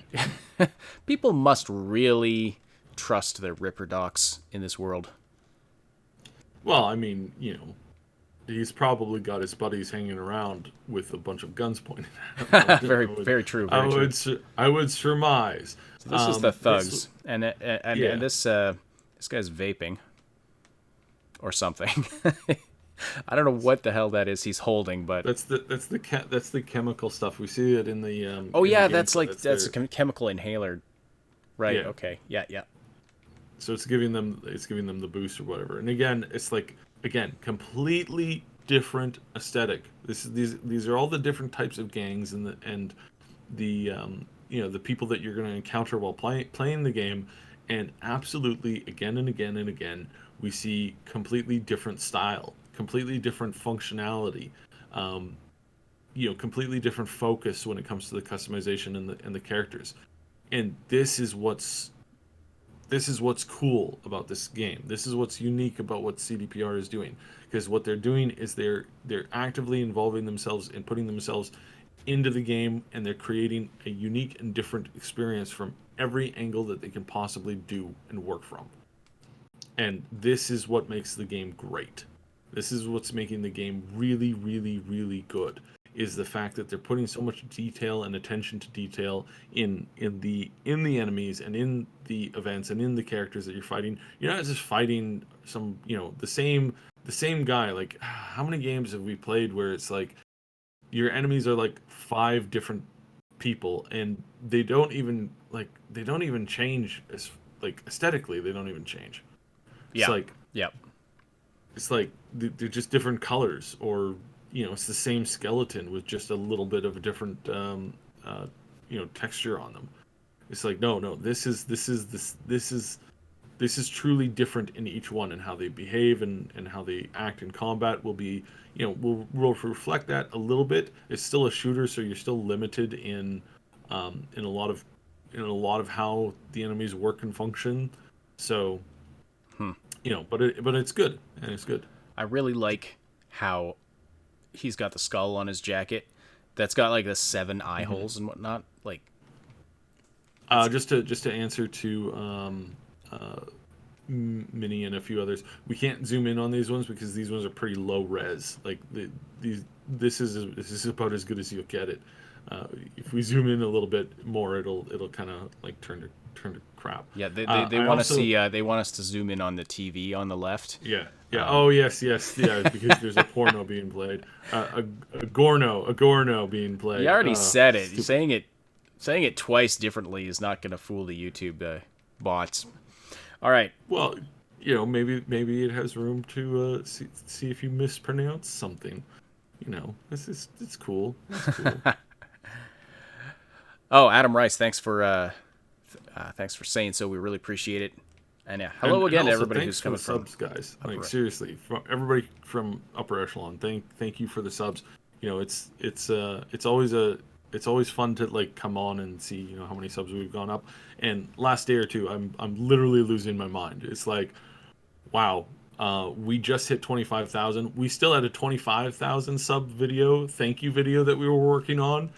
Speaker 2: to... People must really trust their Ripper docs in this world.
Speaker 3: Well, I mean, he's probably got his buddies hanging around with a bunch of guns pointed at him.
Speaker 2: Very true. Very true.
Speaker 3: I would surmise.
Speaker 2: So this is the thugs, and this guy's vaping or something. I don't know what the hell that is he's holding, but
Speaker 3: That's the chemical stuff. We see it in the.
Speaker 2: oh
Speaker 3: in
Speaker 2: yeah,
Speaker 3: the
Speaker 2: that's
Speaker 3: gameplay.
Speaker 2: a chemical inhaler, right?
Speaker 3: Yeah.
Speaker 2: Okay, yeah.
Speaker 3: So it's giving them the boost or whatever. And again, it's like completely different aesthetic. These are all the different types of gangs and the people that you're going to encounter while playing the game, and absolutely again and again and again we see completely different style, completely different functionality, completely different focus when it comes to the customization and the characters. And this is what's cool about this game. This is what's unique about what CDPR is doing, because what they're doing is they're actively involving themselves and putting themselves into the game, and they're creating a unique and different experience from every angle that they can possibly do and work from. And this is what makes the game great. This is what's making the game really, really, really good, is the fact that they're putting so much detail and attention to detail in the enemies and in the events and in the characters that you're fighting. You're not just fighting some, the same guy. Like, how many games have we played where it's like your enemies are like 5 different people, and they don't even change as like aesthetically. They don't even change. It's
Speaker 2: Yeah.
Speaker 3: like
Speaker 2: Yep.
Speaker 3: it's like they're just different colors, or it's the same skeleton with just a little bit of a different texture on them. It's like no, this is truly different in each one, and how they behave and how they act in combat will be, will reflect that a little bit. It's still a shooter, so you're still limited in a lot of how the enemies work and function. So, but it's good, and it's good.
Speaker 2: I really like how he's got the skull on his jacket that's got like the 7 eye holes and whatnot. Like,
Speaker 3: Just to answer to Mini and a few others, we can't zoom in on these ones because these ones are pretty low res. Like this is about as good as you'll get it. If we zoom in a little bit more, it'll kind of like turn to crap.
Speaker 2: yeah, they want to see. They want us to zoom in on the TV on the left.
Speaker 3: Yeah. Oh yes, yeah. Because there's a porno being played, a Gorno being played.
Speaker 2: You already said it. Stupid. Saying it twice differently is not going to fool the YouTube bots. All right.
Speaker 3: Well, maybe it has room to see if you mispronounce something. It's cool. It's cool.
Speaker 2: Oh, Adam Rice, thanks for saying so. We really appreciate it. And yeah, hello again to everybody who's coming from
Speaker 3: subs, guys. Like seriously, from everybody from Upper Echelon, thank you for the subs. It's always fun to like come on and see how many subs we've gone up. And last day or two, I'm literally losing my mind. It's like, wow, we just hit 25,000. We still had a 25,000 sub video, thank you video that we were working on,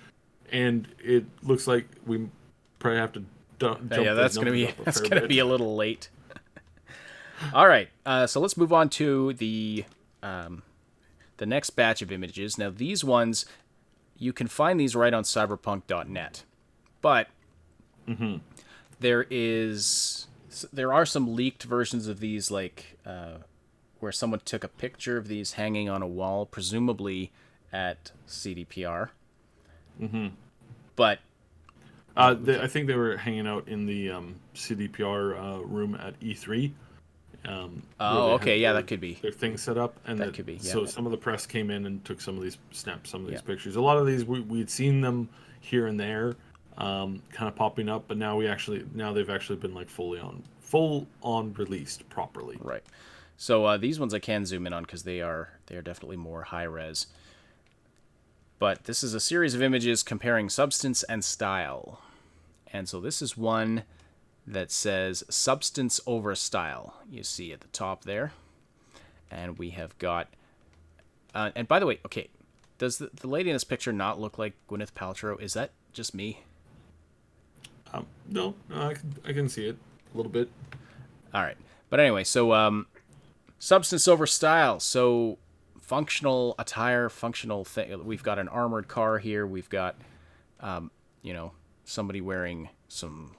Speaker 3: and it looks like we probably have to jump.
Speaker 2: Yeah, that's gonna be a little late. All right, so let's move on to the next batch of images. Now these ones, you can find these right on cyberpunk.net, but there are some leaked versions of these, like where someone took a picture of these hanging on a wall, presumably at CDPR. But
Speaker 3: I think they were hanging out in the CDPR room at E3.
Speaker 2: Okay, yeah, that could be.
Speaker 3: Their thing set up, and
Speaker 2: that could be. Yeah.
Speaker 3: So some of the press came in and took some of these these pictures. A lot of these we'd seen them here and there, kind of popping up, but now they've actually been like full on released properly.
Speaker 2: Right. So these ones I can zoom in on because they are definitely more high res. But this is a series of images comparing substance and style, and so this is one that says substance over style. You see at the top there. And we have got... and by the way, okay, does the lady in this picture not look like Gwyneth Paltrow? Is that just me?
Speaker 3: No, I can see it a little bit.
Speaker 2: All right. But anyway, so substance over style. So functional attire, functional thing. We've got an armored car here. We've got, somebody wearing some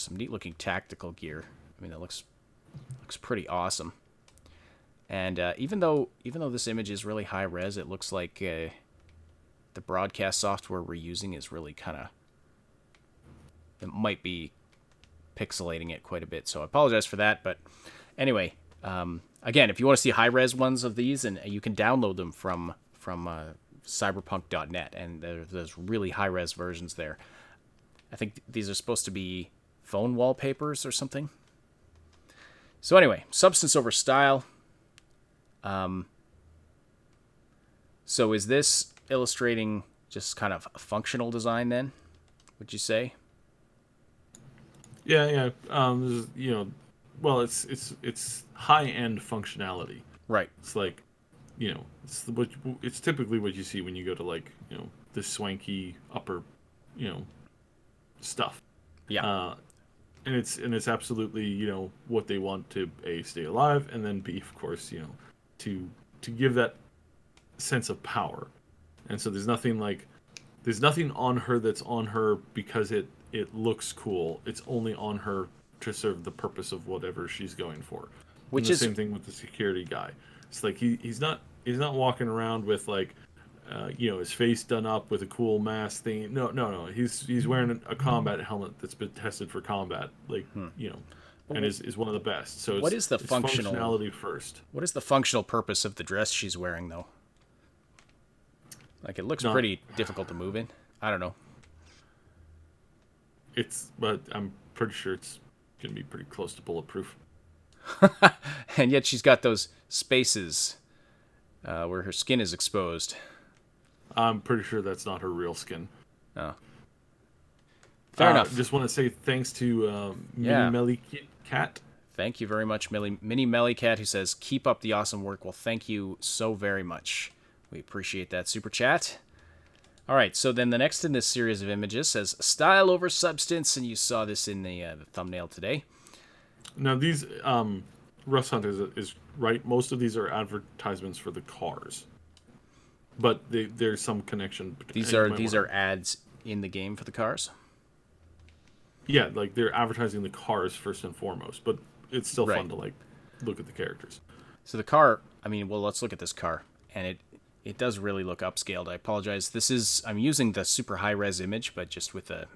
Speaker 2: neat looking tactical gear. I mean, that looks pretty awesome. And even though this image is really high res, it looks like the broadcast software we're using is really it might be pixelating it quite a bit. So I apologize for that. But anyway, again, if you want to see high res ones of these, and you can download them from cyberpunk.net, and there's really high res versions there. I think these are supposed to be phone wallpapers or something. So anyway, substance over style. So is this illustrating just kind of a functional design then, would you say?
Speaker 3: Yeah. Well, it's high-end functionality.
Speaker 2: Right.
Speaker 3: It's like, it's typically what you see when you go to like, the swanky upper, stuff.
Speaker 2: Yeah.
Speaker 3: And it's absolutely, what they want to A, stay alive, and then B, of course, to give that sense of power. And so there's nothing on her that's on her because it looks cool. It's only on her to serve the purpose of whatever she's going for. Which is the same thing with the security guy. It's like he's not walking around with like his face done up with a cool mask thing. No. He's wearing a combat helmet that's been tested for combat, and is one of the best. So
Speaker 2: What
Speaker 3: it's
Speaker 2: is the functional
Speaker 3: functionality first.
Speaker 2: What is the functional purpose of the dress she's wearing, though? Like, it looks pretty difficult to move in. I don't know.
Speaker 3: But I'm pretty sure it's gonna be pretty close to bulletproof.
Speaker 2: And yet she's got those spaces where her skin is exposed.
Speaker 3: I'm pretty sure that's not her real skin.
Speaker 2: Oh. Fair enough.
Speaker 3: Just want to say thanks to Mini Melly Cat.
Speaker 2: Thank you very much, Mini Melly Cat, who says, keep up the awesome work. Well, thank you so very much. We appreciate that super chat. All right, so then the next in this series of images says style over substance, and you saw this in the thumbnail today.
Speaker 3: Now, these, Russ Hunter is right. Most of these are advertisements for the cars. But there's some connection.
Speaker 2: These are ads in the game for the cars?
Speaker 3: Yeah, like they're advertising the cars first and foremost, but it's still fun to look at the characters.
Speaker 2: So the car, let's look at this car, and it does really look upscaled. I apologize. I'm using the super high res image, but just with it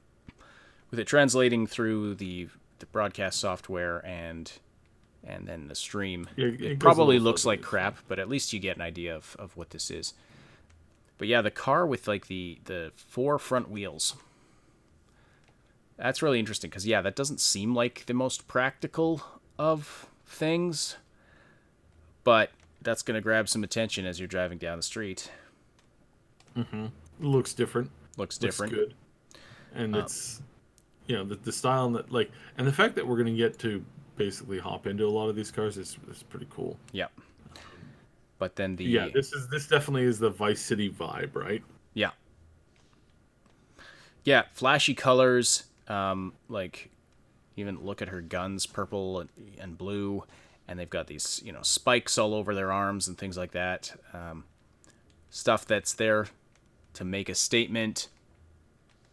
Speaker 2: translating through the broadcast software and then the stream, it probably looks like crap, but at least you get an idea of what this is. But yeah, the car with like the 4 front wheels. That's really interesting because, that doesn't seem like the most practical of things, but that's going to grab some attention as you're driving down the street.
Speaker 3: Mm-hmm. Looks different.
Speaker 2: Looks different.
Speaker 3: Good. And it's, the style that and the fact that we're going to get to basically hop into a lot of these cars is pretty cool.
Speaker 2: Yeah. But then
Speaker 3: this definitely is the Vice City vibe, right?
Speaker 2: Yeah. Yeah, flashy colors. Even look at her guns, purple and blue, and they've got these, spikes all over their arms and things like that. Stuff that's there to make a statement,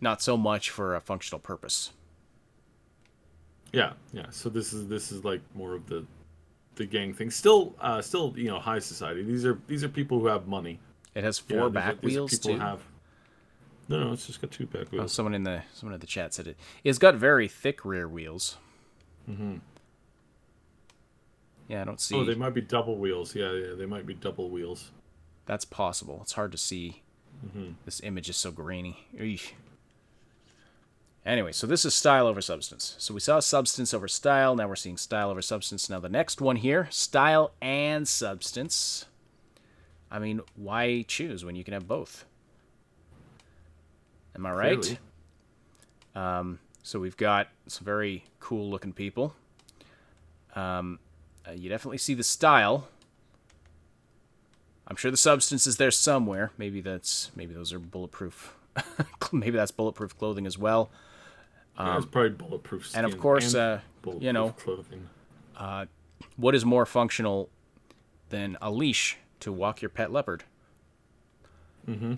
Speaker 2: not so much for a functional purpose.
Speaker 3: Yeah. So this is like more of the gang thing. Still, high society. These are people who have money.
Speaker 2: It has 4 back wheels too.
Speaker 3: No, it's just got 2 back wheels.
Speaker 2: Oh, someone in the chat said it. It's got very thick rear wheels.
Speaker 3: Mm-hmm.
Speaker 2: Yeah, I don't see.
Speaker 3: Oh, they might be double wheels. Yeah, they might be double wheels.
Speaker 2: That's possible. It's hard to see.
Speaker 3: Mm-hmm.
Speaker 2: This image is so grainy. Eesh. Anyway, so this is style over substance. So we saw substance over style. Now we're seeing style over substance. Now the next one here, style and substance. Why choose when you can have both? Am I right?
Speaker 3: Clearly.
Speaker 2: So we've got some very cool looking people. You definitely see the style. I'm sure the substance is there somewhere. Maybe those are bulletproof. Maybe that's bulletproof clothing as well.
Speaker 3: It's probably bulletproof skin.
Speaker 2: And of course,
Speaker 3: clothing.
Speaker 2: What is more functional than a leash to walk your pet leopard?
Speaker 3: Mm-hmm.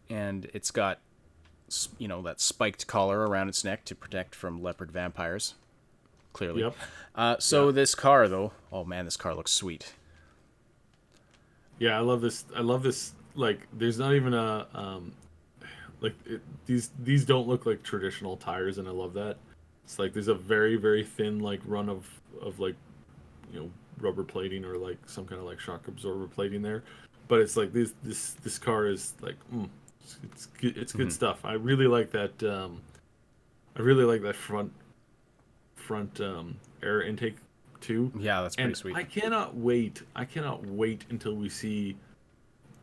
Speaker 2: And it's got, that spiked collar around its neck to protect from leopard vampires. Clearly.
Speaker 3: Yep.
Speaker 2: This car, though, oh man, this car looks sweet.
Speaker 3: Yeah, I love this. There's not even a these don't look like traditional tires, and I love that. It's like there's a very, very thin run of rubber plating or some kind of shock absorber plating there, but it's like this car is it's good stuff. I really like that. I really like that front air intake too.
Speaker 2: Yeah, that's pretty sweet.
Speaker 3: I cannot wait until we see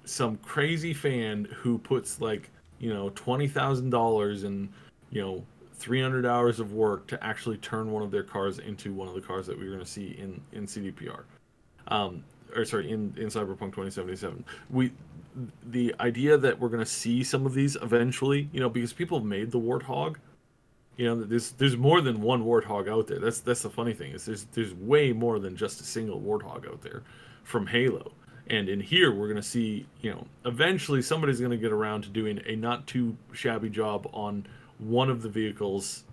Speaker 3: some crazy fan who puts $20,000 and 300 hours of work to actually turn one of their cars into one of the cars that we're going to see in CDPR. In Cyberpunk 2077. The idea that we're going to see some of these eventually, because people have made the Warthog. There's more than one Warthog out there. That's the funny thing is there's way more than just a single Warthog out there from Halo. And in here we're going to see, eventually somebody's going to get around to doing a not too shabby job on one of the vehicles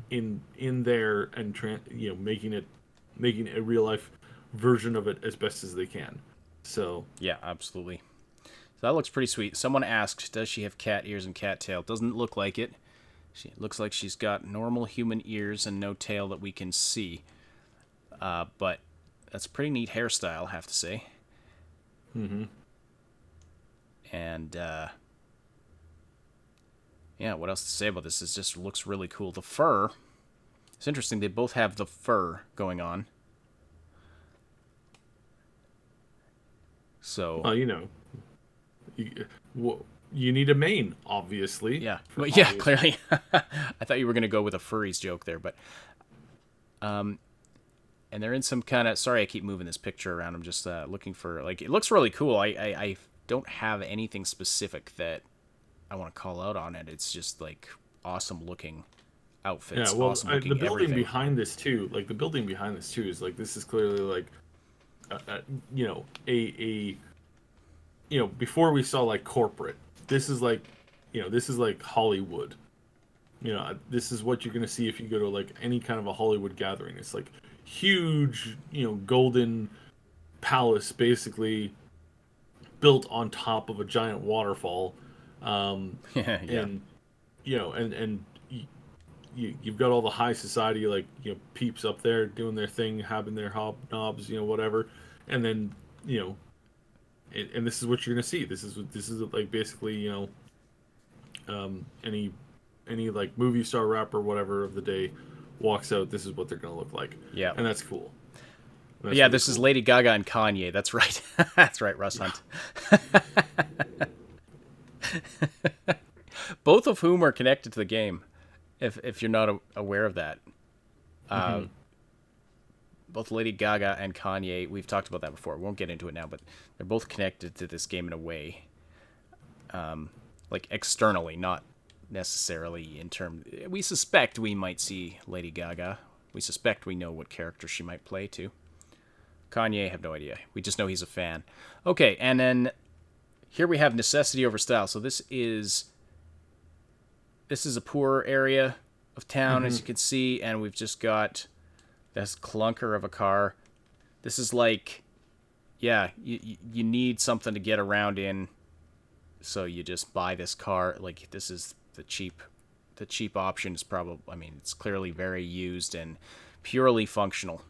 Speaker 3: in there and making a real life version of it as best as they can. So
Speaker 2: yeah, absolutely. So that looks pretty sweet. Someone asked, does she have cat ears and cat tail? Doesn't look like it. She looks like she's got normal human ears and no tail that we can see. But that's a pretty neat hairstyle, I have to say.
Speaker 3: Mm-hmm.
Speaker 2: And, yeah, what else to say about this? It just looks really cool. The fur, it's interesting. They both have the fur going on. So...
Speaker 3: Well, you need a mane, obviously.
Speaker 2: Yeah, well, yeah, clearly. I thought you were going to go with a furries joke there, but... and they're in some kind of... Sorry, I keep moving this picture around. I'm just looking for... Like, it looks really cool. I don't have anything specific that I want to call out on it. It's just, like, awesome-looking outfits.
Speaker 3: Yeah, well,
Speaker 2: awesome-looking
Speaker 3: the building
Speaker 2: everything.
Speaker 3: behind this, too, like, the building behind this, too, is, like, this is clearly, like, before we saw, like, corporate, this is, like, this is, like, Hollywood. This is what you're going to see if you go to, like, any kind of a Hollywood gathering. It's, like, huge, golden palace, basically, built on top of a giant waterfall.
Speaker 2: Yeah.
Speaker 3: And, and you've got all the high society, like, peeps up there doing their thing, having their hobnobs, whatever. And then, and this is what you're going to see. This is like, basically, any like movie star rapper, whatever of the day walks out, this is what they're going to look like.
Speaker 2: Yeah.
Speaker 3: And that's cool.
Speaker 2: That's really this cool. Is Lady Gaga and Kanye. That's right. That's right, Russ Hunt. Both of whom are connected to the game, if you're not aware of that.
Speaker 3: Mm-hmm.
Speaker 2: Both Lady Gaga and Kanye, we've talked about that before. We won't get into it now, but they're both connected to this game in a way. Like externally, not necessarily in terms... We suspect we might see Lady Gaga. We suspect we know what character she might play too. Kanye, have no idea. We just know he's a fan. Okay, and then here we have necessity over style. So this is a poor area of town, as you can see, and we've just got this clunker of a car. This is like, yeah, you need something to get around in, so you just buy this car. Like, this is the cheap option. Is probably, I mean, it's clearly very used and purely functional.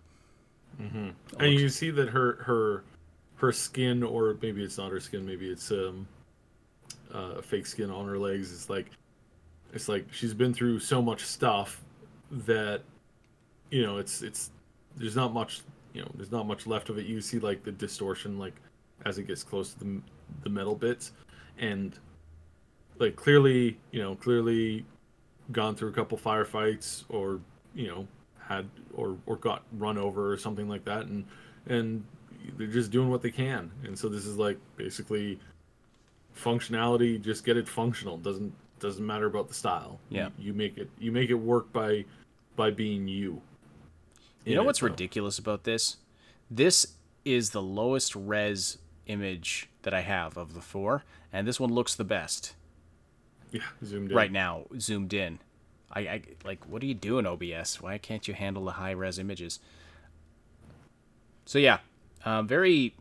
Speaker 3: Mm-hmm. And you see that her skin, or maybe it's not her skin, maybe it's fake skin on her legs. It's like she's been through so much stuff that it's there's not much left of it. You see like the distortion, like as it gets close to the metal bits, and like clearly gone through a couple firefights, or had or got run over or something like that, and they're just doing what they can. And so this is like basically functionality. Just get it functional. Doesn't matter about the style.
Speaker 2: Yeah,
Speaker 3: you make it work by being you.
Speaker 2: You know what's ridiculous about this? This is the lowest res image that I have of the four, and this one looks the best.
Speaker 3: Yeah, zoomed in.
Speaker 2: Right now, zoomed in. I like, what are you doing, OBS? Why can't you handle the high res images? So yeah, very.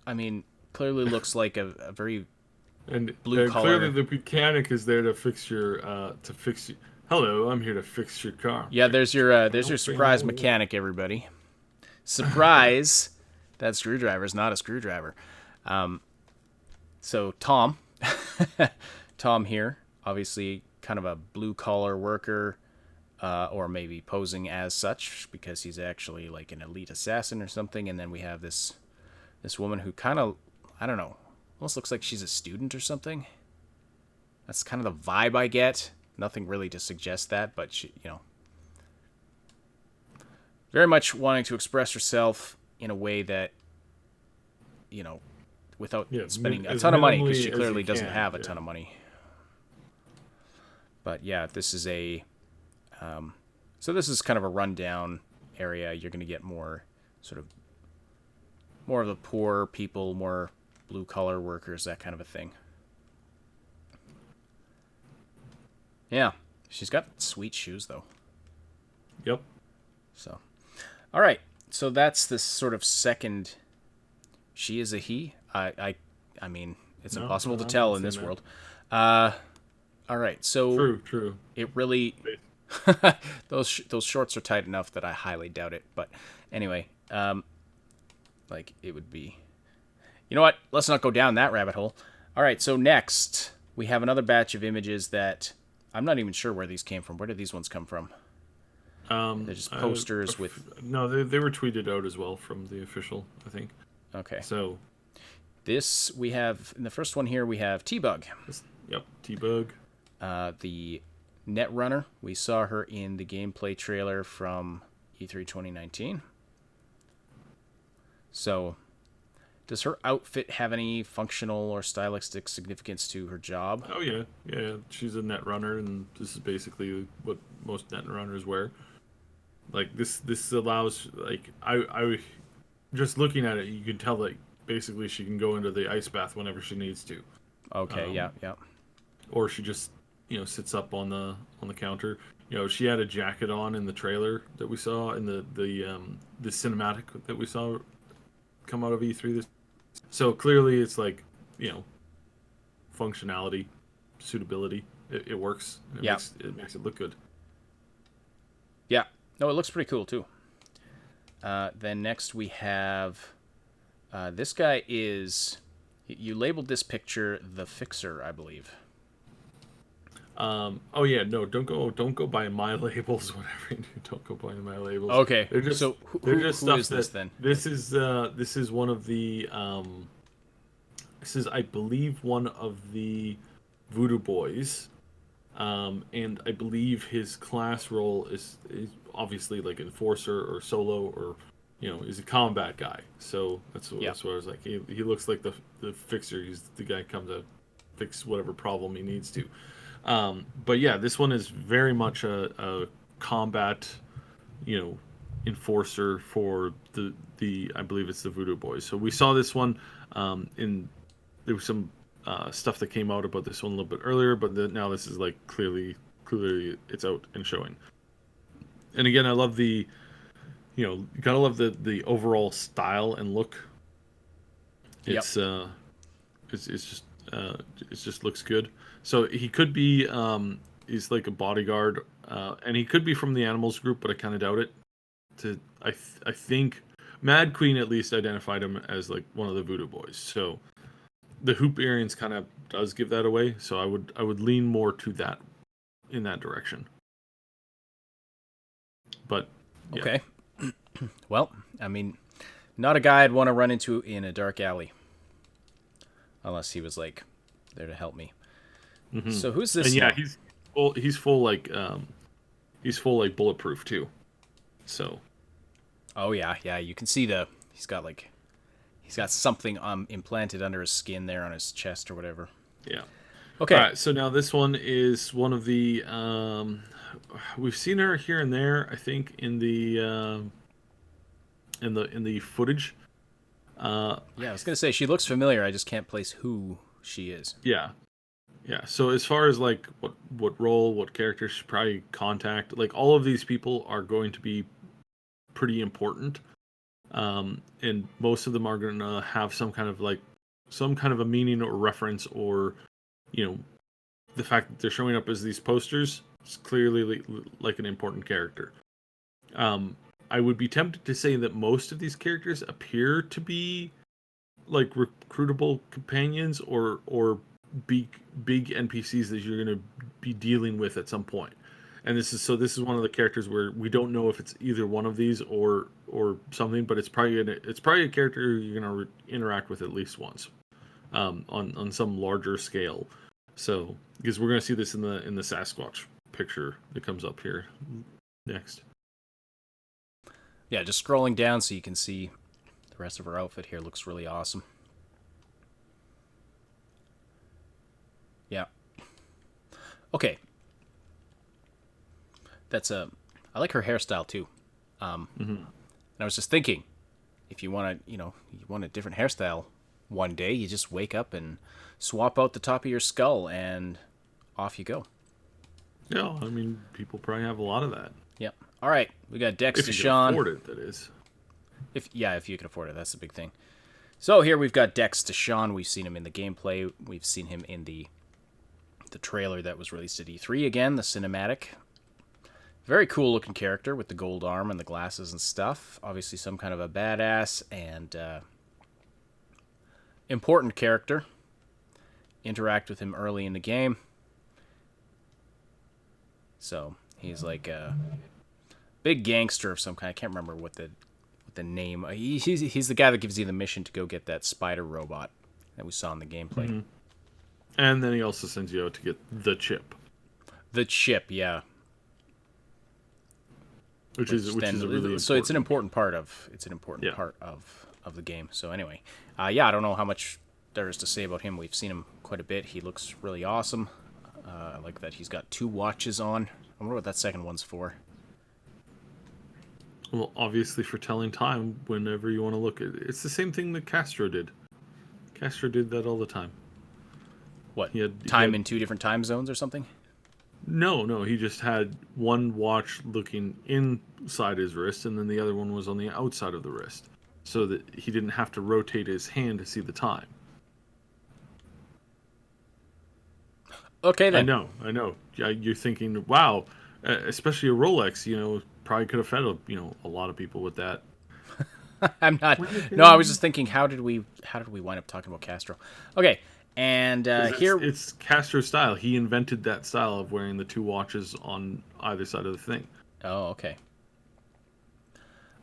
Speaker 2: I mean, clearly looks like a very blue collar.
Speaker 3: Clearly, the mechanic is there to fix your Hello, I'm here to fix your car.
Speaker 2: Yeah, there's your surprise mechanic, everybody. Surprise! That screwdriver is not a screwdriver. So Tom here, obviously kind of a blue-collar worker, or maybe posing as such because he's actually like an elite assassin or something. And then we have this woman who kind of, I don't know, almost looks like she's a student or something. That's kind of the vibe I get. Nothing really to suggest that, but she, very much wanting to express herself in a way that, without spending a ton of money, because she clearly doesn't have a ton of money. But yeah, this is so this is kind of a rundown area. You're going to get more of the poor people, more blue collar workers, that kind of a thing. Yeah, she's got sweet shoes though.
Speaker 3: Yep.
Speaker 2: So, all right. So that's the sort of second. She is a he. I mean, it's
Speaker 3: No,
Speaker 2: impossible
Speaker 3: no,
Speaker 2: to
Speaker 3: I'm
Speaker 2: tell
Speaker 3: not
Speaker 2: in this
Speaker 3: saying
Speaker 2: world. All right, so
Speaker 3: True.
Speaker 2: it really those shorts are tight enough that I highly doubt it. But anyway, like it would be. You know what? Let's not go down that rabbit hole. All right, so next we have another batch of images that I'm not even sure where these came from. Where did these ones come from? They're just posters with.
Speaker 3: No, they were tweeted out as well from the official, I think.
Speaker 2: Okay.
Speaker 3: So
Speaker 2: This we have in the first one here. We have T-Bug,
Speaker 3: yep, T-Bug.
Speaker 2: the Netrunner. We saw her in the gameplay trailer from E3 2019. So, does her outfit have any functional or stylistic significance to her job?
Speaker 3: Oh yeah. She's a net runner, and this is basically what most net runners wear. Like this allows I just looking at it, you can tell that basically she can go into the ice bath whenever she needs to,
Speaker 2: Okay, yeah.
Speaker 3: or she just sits up on the counter. She had a jacket on in the trailer that we saw in the cinematic that we saw come out of E3. So clearly it's like functionality, suitability. It works. It makes it look good.
Speaker 2: Yeah. No, it looks pretty cool, too. Then next we have... this guy is... You labeled this picture The Fixer, I believe.
Speaker 3: Oh yeah, no, don't go by my labels. Whatever you do, don't go by my labels.
Speaker 2: Okay,
Speaker 3: they're just,
Speaker 2: so
Speaker 3: they're just
Speaker 2: who
Speaker 3: stuff
Speaker 2: is this, then?
Speaker 3: This is one of the this is, I believe, one of the Voodoo Boys, and I believe his class role is obviously like enforcer or solo, or he's a combat guy. So that's what I was like. He looks like the fixer. He's the guy who comes to fix whatever problem he needs to. But yeah, this one is very much a combat, enforcer for the I believe it's the Voodoo Boys. So we saw this one there was some stuff that came out about this one a little bit earlier, but now this is like clearly it's out and showing. And again, I love the you gotta love the overall style and look. It's just it just looks good. So he could be he's like a bodyguard, and he could be from the animals group, but I kind of doubt it. I think Mad Queen at least identified him as like one of the Voodoo Boys. So the hoop earrings kind of does give that away. So I would lean more to that in that direction. But yeah.
Speaker 2: Okay. Well, I mean, not a guy I'd want to run into in a dark alley. Unless he was like there to help me. Mm-hmm. So who's this?
Speaker 3: And yeah,
Speaker 2: now?
Speaker 3: he's full like bulletproof too. So.
Speaker 2: Oh yeah, you can see he's got something implanted under his skin there on his chest or whatever.
Speaker 3: Yeah.
Speaker 2: Okay.
Speaker 3: All right. So now this one is one of the we've seen her here and there. I think in the footage.
Speaker 2: Yeah, I was gonna say she looks familiar. I just can't place who she is.
Speaker 3: Yeah. So as far as like what role, what character should probably contact, like all of these people are going to be pretty important, and most of them are going to have some kind of a meaning or reference, or the fact that they're showing up as these posters is clearly like an important character. I would be tempted to say that most of these characters appear to be like recruitable companions or big NPCs that you're going to be dealing with at some point. And this is one of the characters where we don't know if it's either one of these or something, but it's probably a character you're going to interact with at least once, on some larger scale. So because we're going to see this in the Sasquatch picture that comes up here next.
Speaker 2: Yeah, just scrolling down so you can see the rest of her outfit here looks really awesome. Yeah. Okay. I like her hairstyle too. And I was just thinking, if you want a different hairstyle one day, you just wake up and swap out the top of your skull and off you go.
Speaker 3: Yeah, I mean, people probably have a lot of that.
Speaker 2: Yep. All right, we got Dex
Speaker 3: if you
Speaker 2: Deshawn.
Speaker 3: can afford it, that is.
Speaker 2: If you can afford it, that's the big thing. So here we've got Dex Deshawn. We've seen him in the gameplay. We've seen him in the trailer that was released at E3 again, the cinematic. Very cool looking character with the gold arm and the glasses and stuff. Obviously some kind of a badass and important character. Interact with him early in the game. So he's like a big gangster of some kind. I can't remember what the name. He's the guy that gives you the mission to go get that spider robot that we saw in the gameplay.
Speaker 3: Mm-hmm. And then he also sends you out to get the chip.
Speaker 2: The chip, yeah.
Speaker 3: Which is a really important.
Speaker 2: So it's an important part of part of the game. So anyway, I don't know how much there is to say about him. We've seen him quite a bit. He looks really awesome. I like that he's got 2 watches on. I wonder what that second one's for.
Speaker 3: Well, obviously for telling time whenever you want to look at it. It's the same thing that Castro did. Castro did that all the time.
Speaker 2: What? He had in 2 different time zones or something?
Speaker 3: No. He just had one watch looking inside his wrist, and then the other one was on the outside of the wrist, so that he didn't have to rotate his hand to see the time.
Speaker 2: Okay, then.
Speaker 3: I know. You're thinking, wow, especially a Rolex, probably could have fed a lot of people with that.
Speaker 2: I'm not. No, I was just thinking, how did we wind up talking about Castro? Okay. And here
Speaker 3: it's Castro style. He invented that style of wearing the 2 watches on either side of the thing.
Speaker 2: Oh, okay.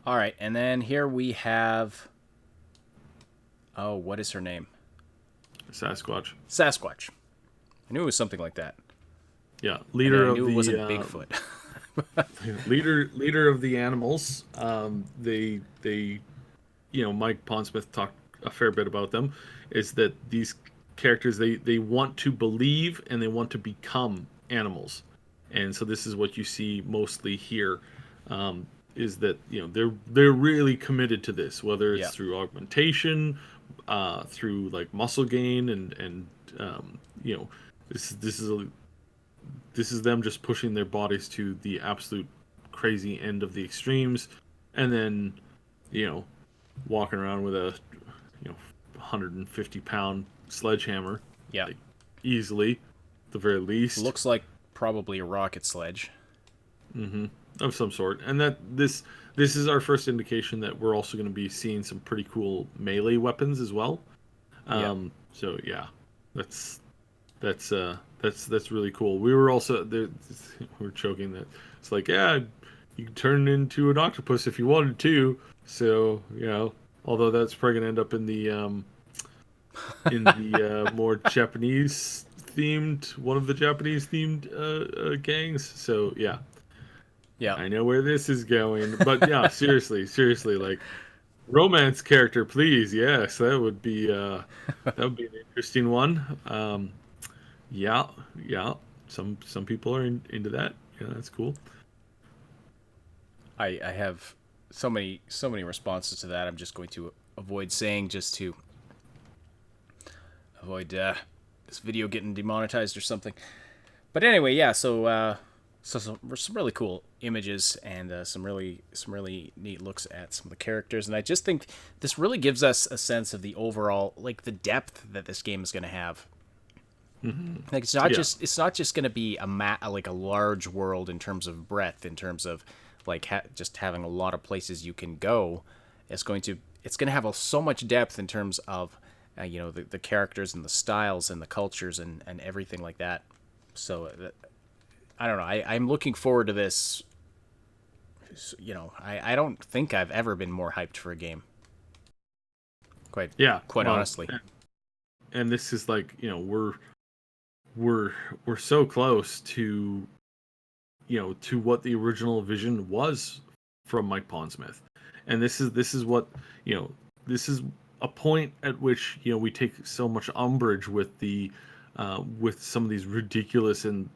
Speaker 2: All right, and then here we have. Oh, what is her name?
Speaker 3: Sasquatch.
Speaker 2: I knew it was something like that.
Speaker 3: Yeah, leader of the.
Speaker 2: I knew it wasn't Bigfoot.
Speaker 3: leader of the animals. They Mike Pondsmith talked a fair bit about them. Is that these characters they want to believe and they want to become animals, and so this is what you see mostly here. Is that they're really committed to this, whether it's through augmentation, through like muscle gain, and this is them just pushing their bodies to the absolute crazy end of the extremes, and then walking around with a 150-pound sledgehammer, like, easily, at the very least.
Speaker 2: Looks like probably a rocket sledge.
Speaker 3: Mm-hmm. Of some sort. And that this is our first indication that we're also going to be seeing some pretty cool melee weapons as well. So yeah, that's really cool. We were also there. We're joking that it's like, yeah, you can turn into an octopus if you wanted to. So although that's probably gonna end up in the more Japanese themed, one of the Japanese themed gangs. So yeah, I know where this is going. But yeah, seriously, like, romance character, please. Yes, that would be an interesting one. Yeah. Some people are into that. Yeah, that's cool.
Speaker 2: I have so many responses to that. I'm just going to avoid saying, just to avoid this video getting demonetized or something. But anyway, yeah. So some really cool images and some really neat looks at some of the characters, and I just think this really gives us a sense of the overall, like, the depth that this game is going to have.
Speaker 3: Mm-hmm.
Speaker 2: Like, it's not just going to be like a large world in terms of breadth, in terms of like just having a lot of places you can go. It's going to have so much depth in terms of the characters and the styles and the cultures and everything like that. So I don't know. I'm looking forward to this. I don't think I've ever been more hyped for a game. Quite honestly.
Speaker 3: And this is like, we're so close to to what the original vision was from Mike Pondsmith. And this is what, this is a point at which, we take so much umbrage with the with some of these ridiculous and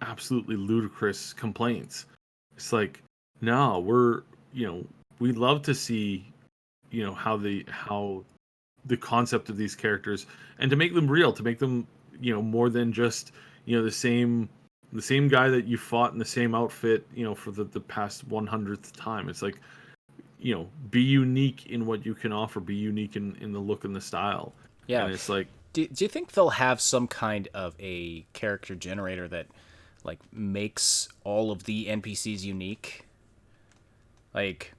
Speaker 3: absolutely ludicrous complaints. It's like, no, we love to see, how the concept of these characters, and to make them real, to make them, more than just, the same guy that you fought in the same outfit, for the past 100th time. It's like, be unique in what you can offer, be unique in the look and the style.
Speaker 2: Yeah.
Speaker 3: And it's like,
Speaker 2: do you think they'll have some kind of a character generator that like makes all of the NPCs unique? Like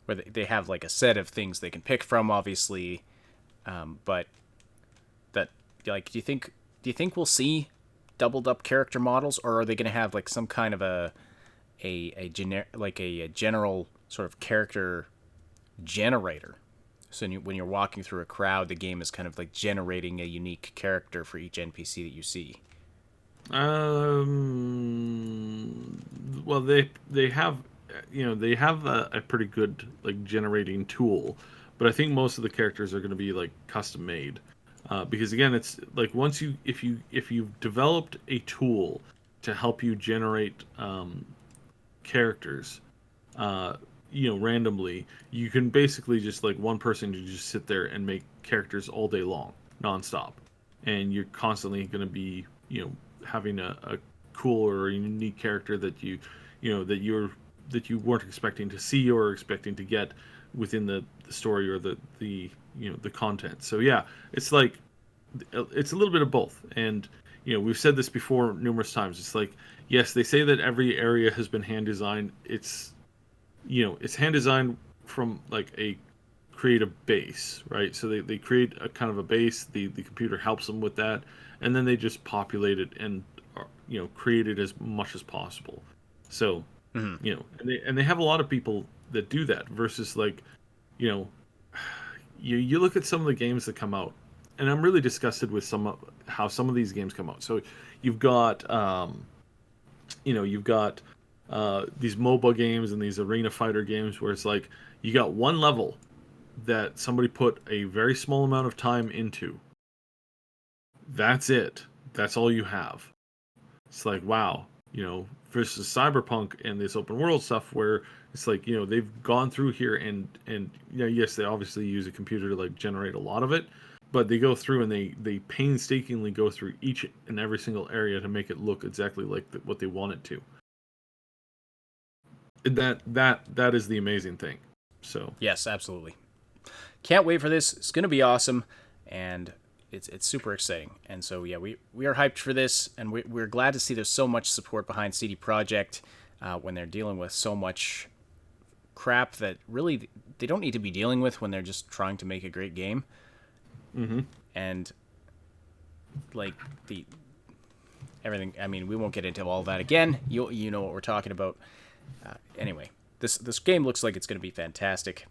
Speaker 2: where they have like a set of things they can pick from, obviously, but that like do you think we'll see doubled up character models, or are they going to have like some kind of a general sort of character generator? So when you're walking through a crowd, the game is kind of like generating a unique character for each NPC that you see.
Speaker 3: Well, they have, they have a pretty good like generating tool, but I think most of the characters are going to be like custom made, because again, it's like once if you've developed a tool to help you generate characters, randomly, you can basically just like one person to just sit there and make characters all day long, nonstop, and you're constantly going to be, having a cool or a unique character that you weren't expecting to see or expecting to get within the story or the content. So yeah, it's like it's a little bit of both. And we've said this before numerous times. It's like, yes, they say that every area has been hand designed. It's hand designed from like a creative base, right? So they create a kind of a base, the computer helps them with that, and then they just populate it and create it as much as possible. So and they have a lot of people that do that versus like you look at some of the games that come out, and I'm really disgusted with how some of these games come out. So you've got these MOBA games and these arena fighter games where it's like you got one level that somebody put a very small amount of time into. That's it. That's all you have. It's like, wow, versus Cyberpunk and this open world stuff where it's like, they've gone through here and yes, they obviously use a computer to like generate a lot of it, but they go through and they painstakingly go through each and every single area to make it look exactly like what they want it to. That is the amazing thing. So
Speaker 2: yes, absolutely. Can't wait for this. It's going to be awesome, and it's super exciting. And so yeah, we are hyped for this, and we're glad to see there's so much support behind CD Projekt when they're dealing with so much crap that really they don't need to be dealing with when they're just trying to make a great game.
Speaker 3: Mm-hmm.
Speaker 2: And like everything. I mean, we won't get into all that again. You know what we're talking about. Anyway, this game looks like it's going to be fantastic,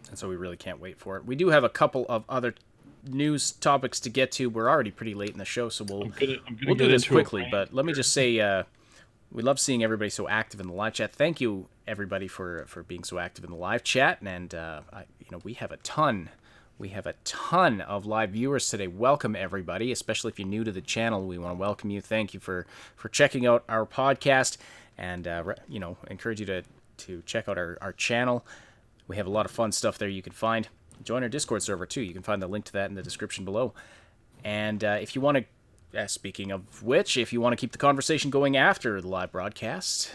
Speaker 2: and so we really can't wait for it. We do have a couple of other news topics to get to. We're already pretty late in the show, so we'll do this quickly. But let me just say, we love seeing everybody so active in the live chat. Thank you, everybody, for being so active in the live chat. And we have a ton of live viewers today. Welcome, everybody, especially if you're new to the channel. We want to welcome you. Thank you for checking out our podcast. And, encourage you to check out our channel. We have a lot of fun stuff there you can find. Join our Discord server, too. You can find the link to that in the description below. And if you want to, speaking of which, if you want to keep the conversation going after the live broadcast,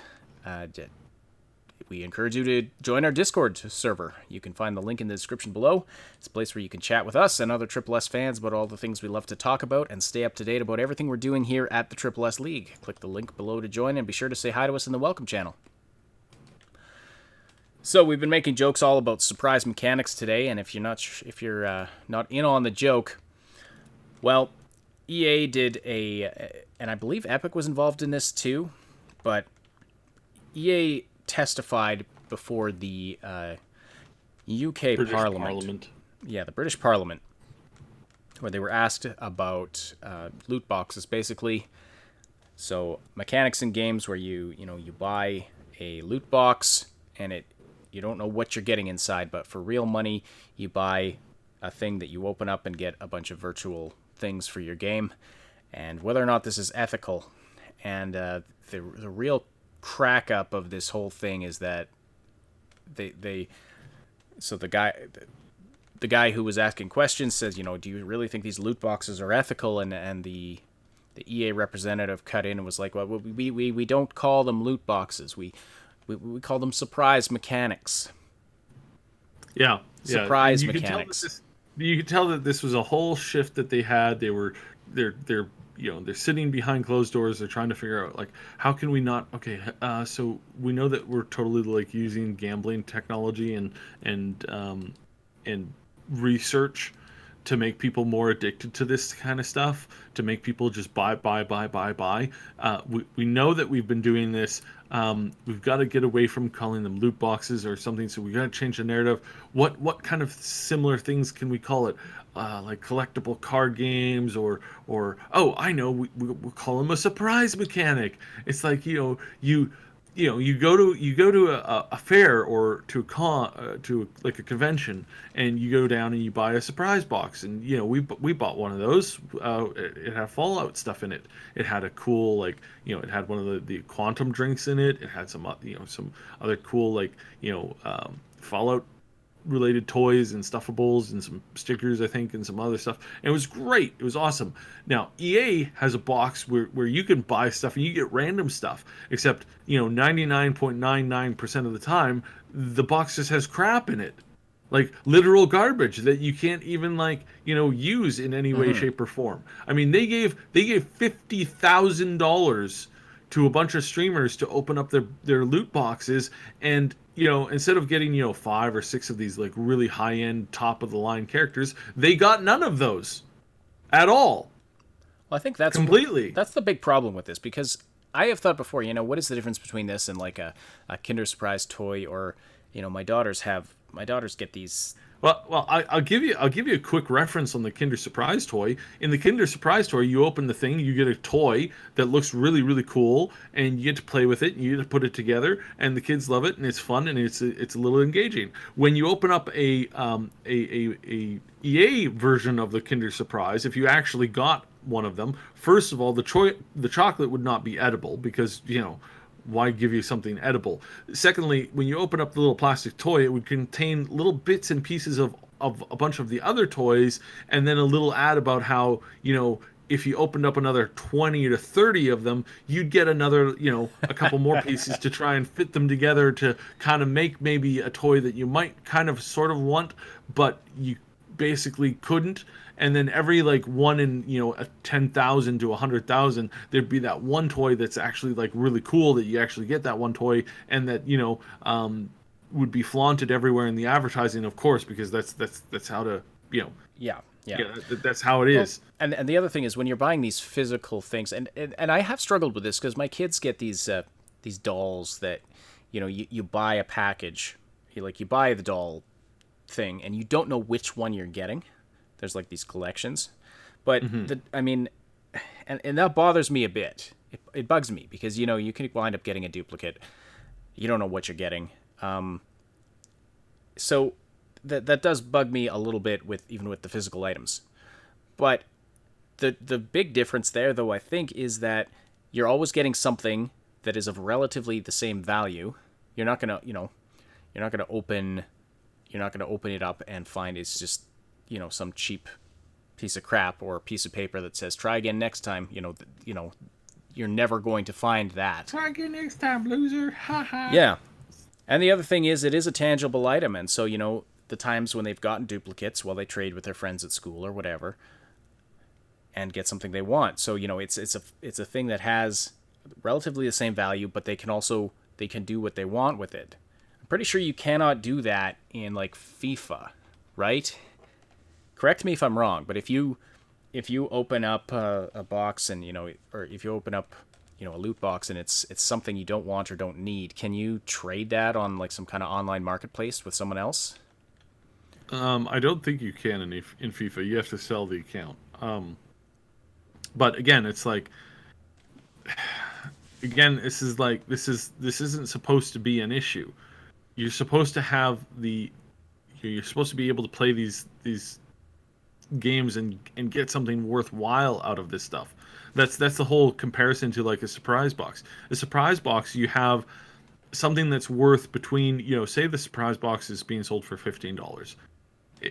Speaker 2: we encourage you to join our Discord server. You can find the link in the description below. It's a place where you can chat with us and other Triple S fans about all the things we love to talk about and stay up to date about everything we're doing here at the Triple S League. Click the link below to join, and be sure to say hi to us in the welcome channel. So we've been making jokes all about surprise mechanics today, and if you're not in on the joke, well, EA did and I believe Epic was involved in this too, but EA testified before the UK Parliament. Yeah, the British Parliament, where they were asked about loot boxes, basically. So mechanics in games where you buy a loot box and you don't know what you're getting inside, but for real money, you buy a thing that you open up and get a bunch of virtual things for your game, and whether or not this is ethical. And the real crack up of this whole thing is that the guy who was asking questions says, do you really think these loot boxes are ethical? And the EA representative cut in and was like, well, we don't call them loot boxes. we call them surprise mechanics.
Speaker 3: Yeah,
Speaker 2: Surprise
Speaker 3: and
Speaker 2: mechanics.
Speaker 3: You could tell that this was a whole shift that they had. They're they're sitting behind closed doors. They're trying to figure out like how can we not so we know that we're totally like using gambling technology and research to make people more addicted to this kind of stuff, to make people just buy. We know that we've been doing this. We've got to get away from calling them loot boxes or something. So we got to change the narrative. What kind of similar things can we call it? Like collectible card games or oh, I know, we'll call them a surprise mechanic. It's like you go to a fair or to a to like a convention, and you go down and you buy a surprise box, and we bought one of those. It had Fallout stuff in it. It had a cool it had one of the quantum drinks in it. It had some some other cool Fallout related toys and stuffables and some stickers, I think, and some other stuff. And it was great. It was awesome. Now, EA has a box where you can buy stuff and you get random stuff, except, 99.99% of the time, the box just has crap in it. Like literal garbage that you can't even use in any way, shape, or form. I mean, they gave $50,000 to a bunch of streamers to open up their loot boxes, and instead of getting 5 or 6 of these like really high end top of the line characters, they got none of those at all.
Speaker 2: Well, I think that's
Speaker 3: completely
Speaker 2: that's the big problem with this, because I have thought before, what is the difference between this and like a Kinder Surprise toy, or my daughters get these.
Speaker 3: Well, I'll give you a quick reference on the Kinder Surprise toy. In the Kinder Surprise toy, you open the thing, you get a toy that looks really, really cool, and you get to play with it, and you get to put it together, and the kids love it, and it's fun, and it's a little engaging. When you open up a EA version of the Kinder Surprise, if you actually got one of them, first of all, the chocolate would not be edible, because why give you something edible? Secondly, when you open up the little plastic toy, it would contain little bits and pieces of a bunch of the other toys, and then a little ad about how, if you opened up another 20 to 30 of them, you'd get another, a couple more pieces to try and fit them together to kind of make maybe a toy that you might kind of sort of want, but you basically couldn't. And then every one in a 10,000 to 100,000, there'd be that one toy that's actually really cool, that you actually get that one toy, and that would be flaunted everywhere in the advertising, of course, because that's how to
Speaker 2: Yeah.
Speaker 3: that's how it is.
Speaker 2: Well, and the other thing is, when you're buying these physical things, and I have struggled with this, because my kids get these dolls that you buy a package, you buy the doll thing, and you don't know which one you're getting. There's these collections, but and that bothers me a bit. It bugs me, because you can wind up getting a duplicate. You don't know what you're getting. So that does bug me a little bit even with the physical items. But the big difference there, though, I think, is that you're always getting something that is of relatively the same value. You're not gonna open it up and find it's just some cheap piece of crap or a piece of paper that says try again next time. You're never going to find that.
Speaker 3: Try again next time, loser. Ha ha.
Speaker 2: Yeah. And the other thing is, it is a tangible item, and so the times when they've gotten duplicates, they trade with their friends at school or whatever and get something they want. So it's a thing that has relatively the same value, but they can do what they want with it. I'm pretty sure you cannot do that in FIFA, right? Correct me if I'm wrong, but if you open up a box and or if you open up a loot box and it's something you don't want or don't need, can you trade that on some kind of online marketplace with someone else?
Speaker 3: I don't think you can in FIFA. You have to sell the account. But again, it's this isn't supposed to be an issue. You're supposed to have you're supposed to be able to play these games and get something worthwhile out of this stuff. That's the whole comparison to a surprise box. A surprise box, you have something that's worth between, say the surprise box is being sold for $15.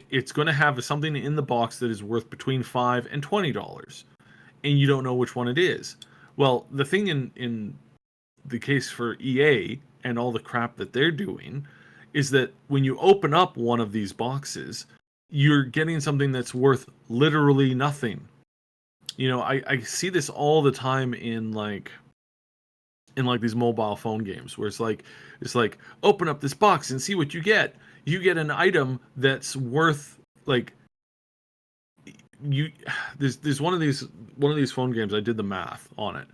Speaker 3: It's going to have something in the box that is worth between $5 and $20, and you don't know which one it is. Well, the thing in the case for EA and all the crap that they're doing is that when you open up one of these boxes, you're getting something that's worth literally nothing. You know, I see this all the time in like these mobile phone games where it's like open up this box and see what you get. You get an item that's worth like there's one of these phone games. I did the math on it.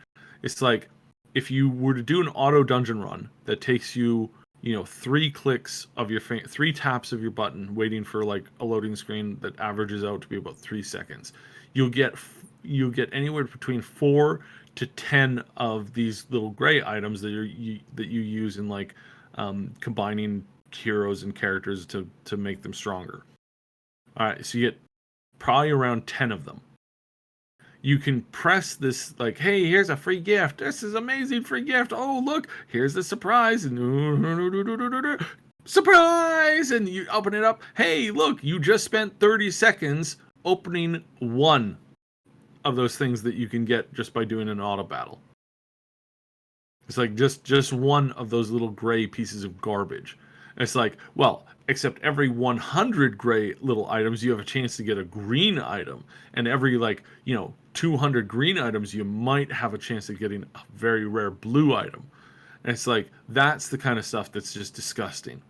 Speaker 3: It's like if you were to do an auto dungeon run that takes you 3 clicks of your 3 taps of your button, waiting for like a loading screen that averages out to be about 3 seconds, you'll get anywhere between 4 to 10 of these little gray items that you use in like combining heroes and characters to make them stronger. All right, so you get probably around 10 of them. You can press this like, hey, here's a free gift. This is amazing free gift. Oh, look, here's the surprise. Surprise! And you open it up. Hey, look, you just spent 30 seconds opening one of those things that you can get just by doing an auto battle. It's like just one of those little gray pieces of garbage. And it's like, well, except every 100 gray little items, you have a chance to get a green item. And every 200 green items, you might have a chance of getting a very rare blue item. And it's like, that's the kind of stuff that's just disgusting.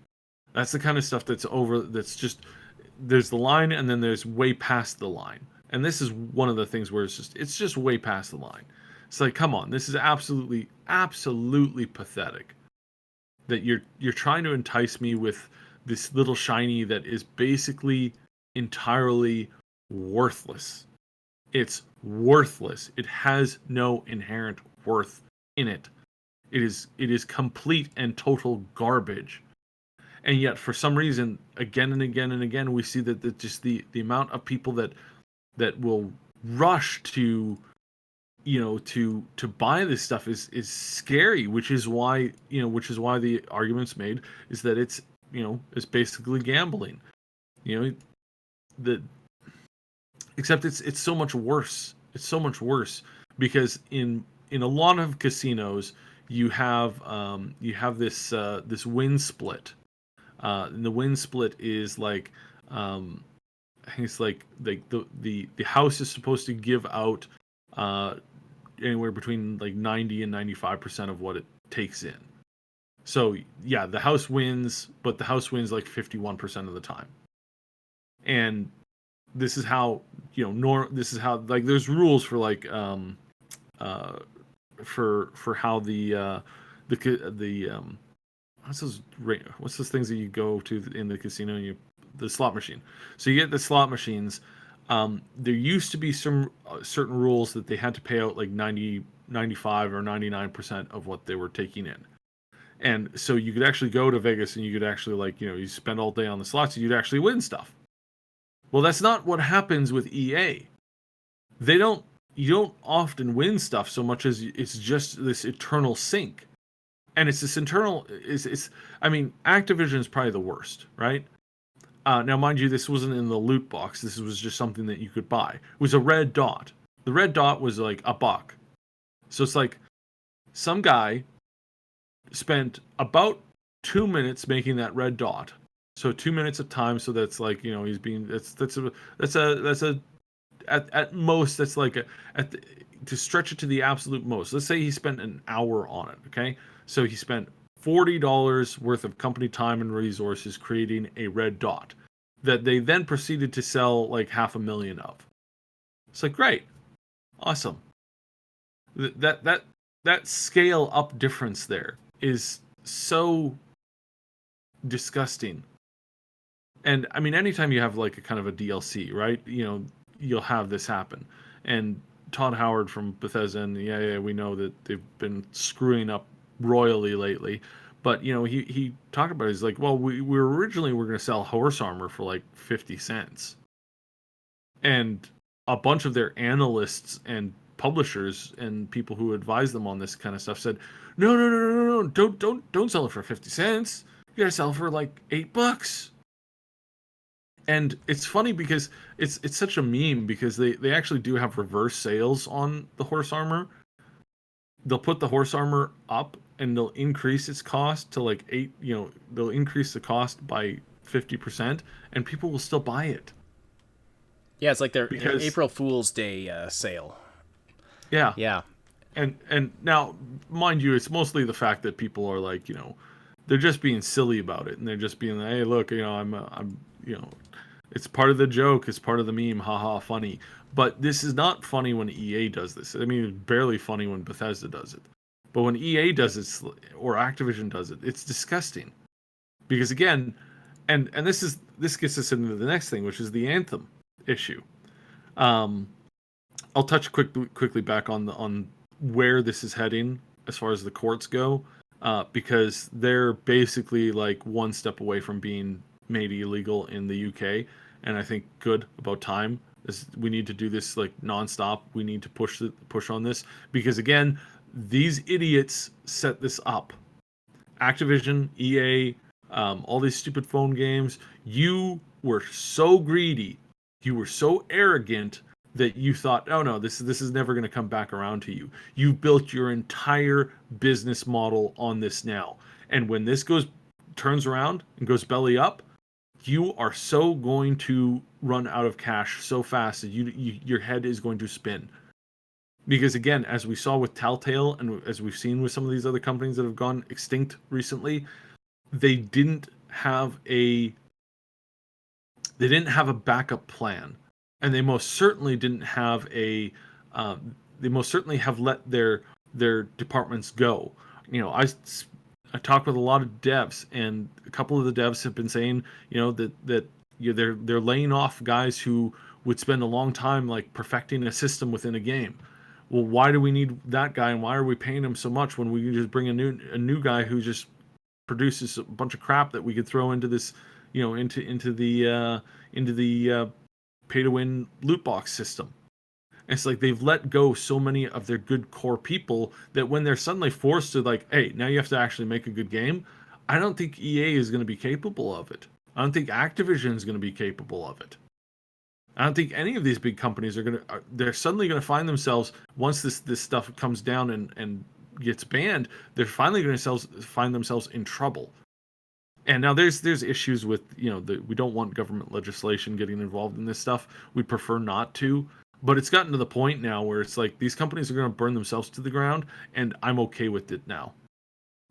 Speaker 3: That's the kind of stuff that's just, there's the line and then there's way past the line. And this is one of the things where it's just way past the line. It's like, come on, this is absolutely pathetic. That you're trying to entice me with this little shiny that is basically entirely worthless. It's worthless. It has no inherent worth in it. It is complete and total garbage. And yet, for some reason, again and again and again, we see that just the amount of people that will rush to buy this stuff is scary, which is why the argument's made is that it's basically gambling. Except it's so much worse. It's so much worse because in a lot of casinos you have this win split. And the win split is like I think it's like the house is supposed to give out anywhere between like 90 and 95% of what it takes in. So yeah, the house wins, but the house wins like 51% of the time. And this is how this is how like there's rules for like for how the what's those things that you go to in the casino and the slot machine. So you get the slot machines. There used to be some certain rules that they had to pay out like 90, 95 or 99% of what they were taking in. And so you could actually go to Vegas and you could actually you spend all day on the slots and you'd actually win stuff. Well, that's not what happens with EA. You don't often win stuff so much as it's just this eternal sink. And it's this internal, I mean, Activision is probably the worst, right? Now, mind you, this wasn't in the loot box. This was just something that you could buy. It was a red dot. The red dot was like $1. So it's like some guy spent about 2 minutes making that red dot. So 2 minutes of time. So that's like he's being at most that's like to stretch it to the absolute most. Let's say he spent an hour on it. Okay, so he spent $40 worth of company time and resources creating a red dot that they then proceeded to sell like 500,000 of. It's like, great, awesome. That scale up difference there is so disgusting. And I mean, anytime you have like a kind of a DLC, right? You'll have this happen. And Todd Howard from Bethesda, and yeah, we know that they've been screwing up royally lately. But he talked about it. He's like, well, we originally were going to sell horse armor for like 50 cents, and a bunch of their analysts and publishers and people who advise them on this kind of stuff said, no, don't sell it for 50 cents. You gotta sell it for like $8. And it's funny because it's such a meme because they actually do have reverse sales on the horse armor. They'll put the horse armor up and they'll increase its cost to like they'll increase the cost by 50%, and people will still buy it.
Speaker 2: Yeah, it's like their
Speaker 3: Because
Speaker 2: April Fool's Day sale.
Speaker 3: yeah.
Speaker 2: Yeah.
Speaker 3: And now, mind you, it's mostly the fact that people are like, they're just being silly about it, and they're just being like, hey, look, I'm it's part of the joke, it's part of the meme, haha, funny. But this is not funny when EA does this. I mean, it's barely funny when Bethesda does it. But when EA does it, or Activision does it, it's disgusting. Because again, and this gets us into the next thing, which is the Anthem issue. I'll touch quickly back on where this is heading as far as the courts go, because they're basically like one step away from being made illegal in the UK, and I think good about time. We need to do this like nonstop. We need to push on this, because again, these idiots set this up. Activision, EA, all these stupid phone games. You were so greedy, you were so arrogant that you thought, oh no, this is never going to come back around to you. You built your entire business model on this now, and when this turns around and goes belly up, you are so going to run out of cash so fast that your head is going to spin. Because again, as we saw with Telltale, and as we've seen with some of these other companies that have gone extinct recently, they didn't have a backup plan, and they most certainly didn't have they most certainly have let their departments go. I talked with a lot of devs, and a couple of the devs have been saying, that they're laying off guys who would spend a long time like perfecting a system within a game. Well, why do we need that guy, and why are we paying him so much when we can just bring a new guy who just produces a bunch of crap that we could throw into this, into the pay to win loot box system? It's like they've let go so many of their good core people that when they're suddenly forced to like, hey, now you have to actually make a good game, I don't think EA is going to be capable of it. I don't think Activision is going to be capable of it. I don't think any of these big companies they're suddenly going to find themselves, once this stuff comes down and gets banned, they're finally going to find themselves in trouble. And now there's issues with, we don't want government legislation getting involved in this stuff. We prefer not to. But it's gotten to the point now where it's like these companies are going to burn themselves to the ground, and I'm okay with it now.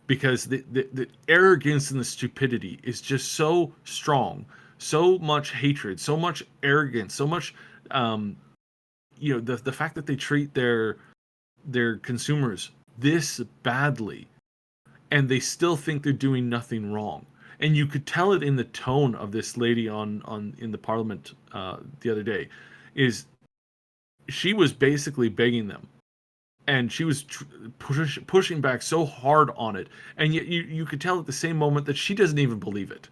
Speaker 3: Because the arrogance and the stupidity is just so strong, so much hatred, so much arrogance, so much, the fact that they treat their consumers this badly, and they still think they're doing nothing wrong. And you could tell it in the tone of this lady in the parliament the other day. She was basically begging them, and she was pushing back so hard on it, and yet you could tell at the same moment that she doesn't even believe it.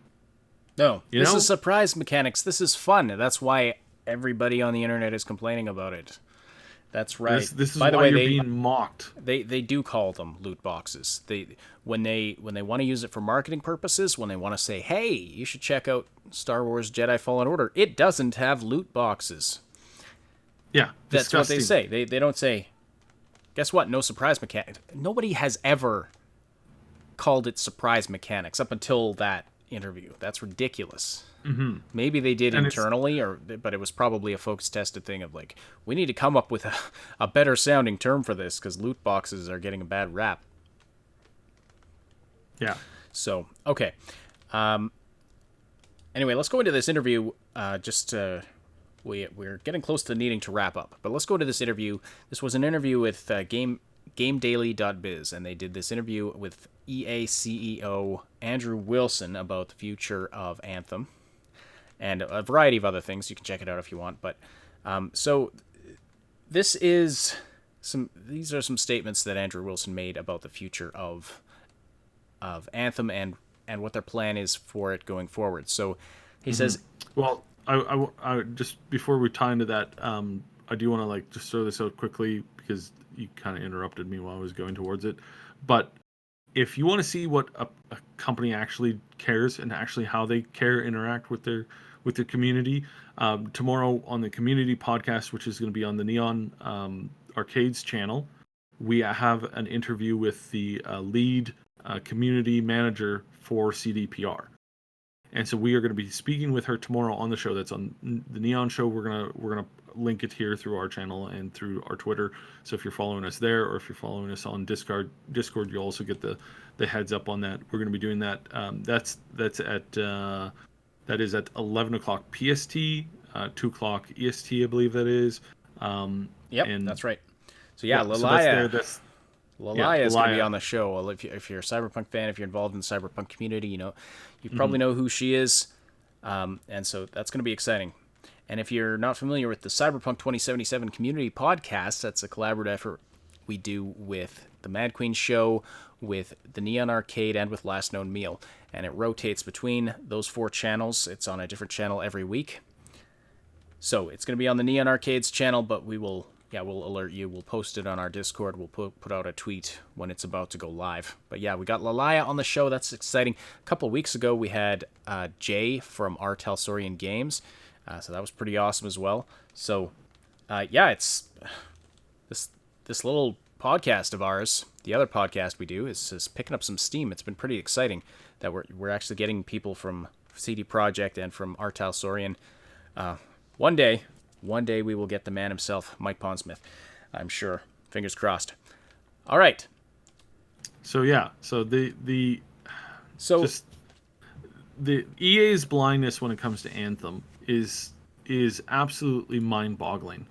Speaker 2: No, this is surprise mechanics. This is fun. That's why everybody on the internet is complaining about it. That's right.
Speaker 3: This is why you're being mocked.
Speaker 2: They do call them loot boxes. When they want to use it for marketing purposes, when they want to say, hey, you should check out Star Wars Jedi Fallen Order, it doesn't have loot boxes.
Speaker 3: Yeah,
Speaker 2: that's disgusting. What they say. They don't say, guess what? No surprise mechanics. Nobody has ever called it surprise mechanics up until that interview. That's ridiculous. Mm-hmm. Maybe they did internally, but it was probably a focus tested thing of like, we need to come up with a better sounding term for this because loot boxes are getting a bad rap.
Speaker 3: Yeah.
Speaker 2: So, okay. Anyway, let's go into this interview. We're getting close to needing to wrap up, but let's go to this interview. This was an interview with GameDaily.biz, and they did this interview with EA CEO Andrew Wilson about the future of Anthem and a variety of other things. You can check it out if you want. But so these are some statements that Andrew Wilson made about the future of Anthem and what their plan is for it going forward. So he says,
Speaker 3: well, I just before we tie into that, I do want to just throw this out quickly because you kind of interrupted me while I was going towards it. But if you want to see what a company actually cares and actually how they interact with their community, tomorrow on the community podcast, which is going to be on the Neon Arcades channel, we have an interview with the lead community manager for CDPR. And so we are going to be speaking with her tomorrow on the show. That's on the Neon Show. We're gonna link it here through our channel and through our Twitter. So if you're following us there, or if you're following us on Discord, you'll also get the heads up on that. We're going to be doing that. That is at 11 o'clock PST, 2 o'clock EST, I believe that is.
Speaker 2: Yep,
Speaker 3: and
Speaker 2: that's right. So yeah,
Speaker 3: so
Speaker 2: Lalaya.
Speaker 3: that's
Speaker 2: Lalaya is going to be
Speaker 3: Lalaya.
Speaker 2: on the show. Well, if you're a Cyberpunk fan, if you're involved in the Cyberpunk community, you probably know who she is, and so that's going to be exciting. And if you're not familiar with the Cyberpunk 2077 community podcast, that's a collaborative effort we do with the Mad Queen show, with the Neon Arcade, and with Last Known Meal. And it rotates between those 4 channels. It's on a different channel every week. So it's going to be on the Neon Arcade's channel, but we'll alert you. We'll post it on our Discord. We'll put out a tweet when it's about to go live. But yeah, we got Lalaya on the show. That's exciting. A couple of weeks ago, we had Jay from R. Talsorian Games. So that was pretty awesome as well. So yeah, it's this little podcast of ours. The other podcast we do is picking up some steam. It's been pretty exciting that we're actually getting people from CD Projekt and from R. Talsorian. One day we will get the man himself, Mike Pondsmith. I'm sure. Fingers crossed. All right.
Speaker 3: So yeah, so the EA's blindness when it comes to Anthem is absolutely mind-boggling.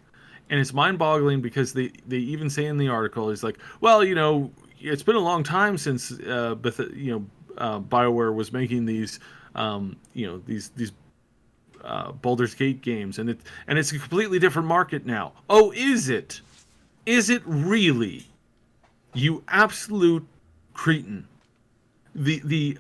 Speaker 3: And it's mind-boggling because they even say in the article, is like, well, it's been a long time since BioWare was making these these Baldur's Gate games, and it's a completely different market now. Oh, is it? Is it really? You absolute cretin. The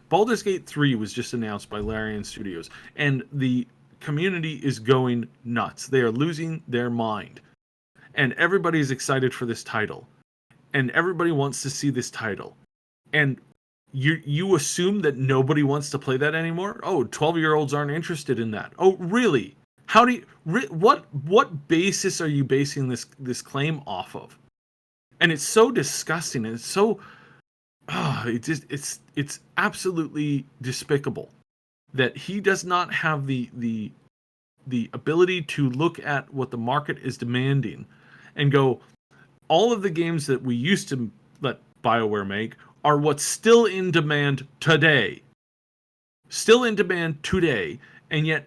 Speaker 3: Baldur's Gate 3 was just announced by Larian Studios, and the community is going nuts. They are losing their mind. And everybody's excited for this title. And everybody wants to see this title. And you assume that nobody wants to play that anymore? Oh, 12-year-olds aren't interested in that. Oh, really? How do you what basis are you basing this claim off of? And it's so disgusting, and it's so it's absolutely despicable that he does not have the ability to look at what the market is demanding and go, all of the games that we used to let BioWare make are what's still in demand today. Still in demand today, and yet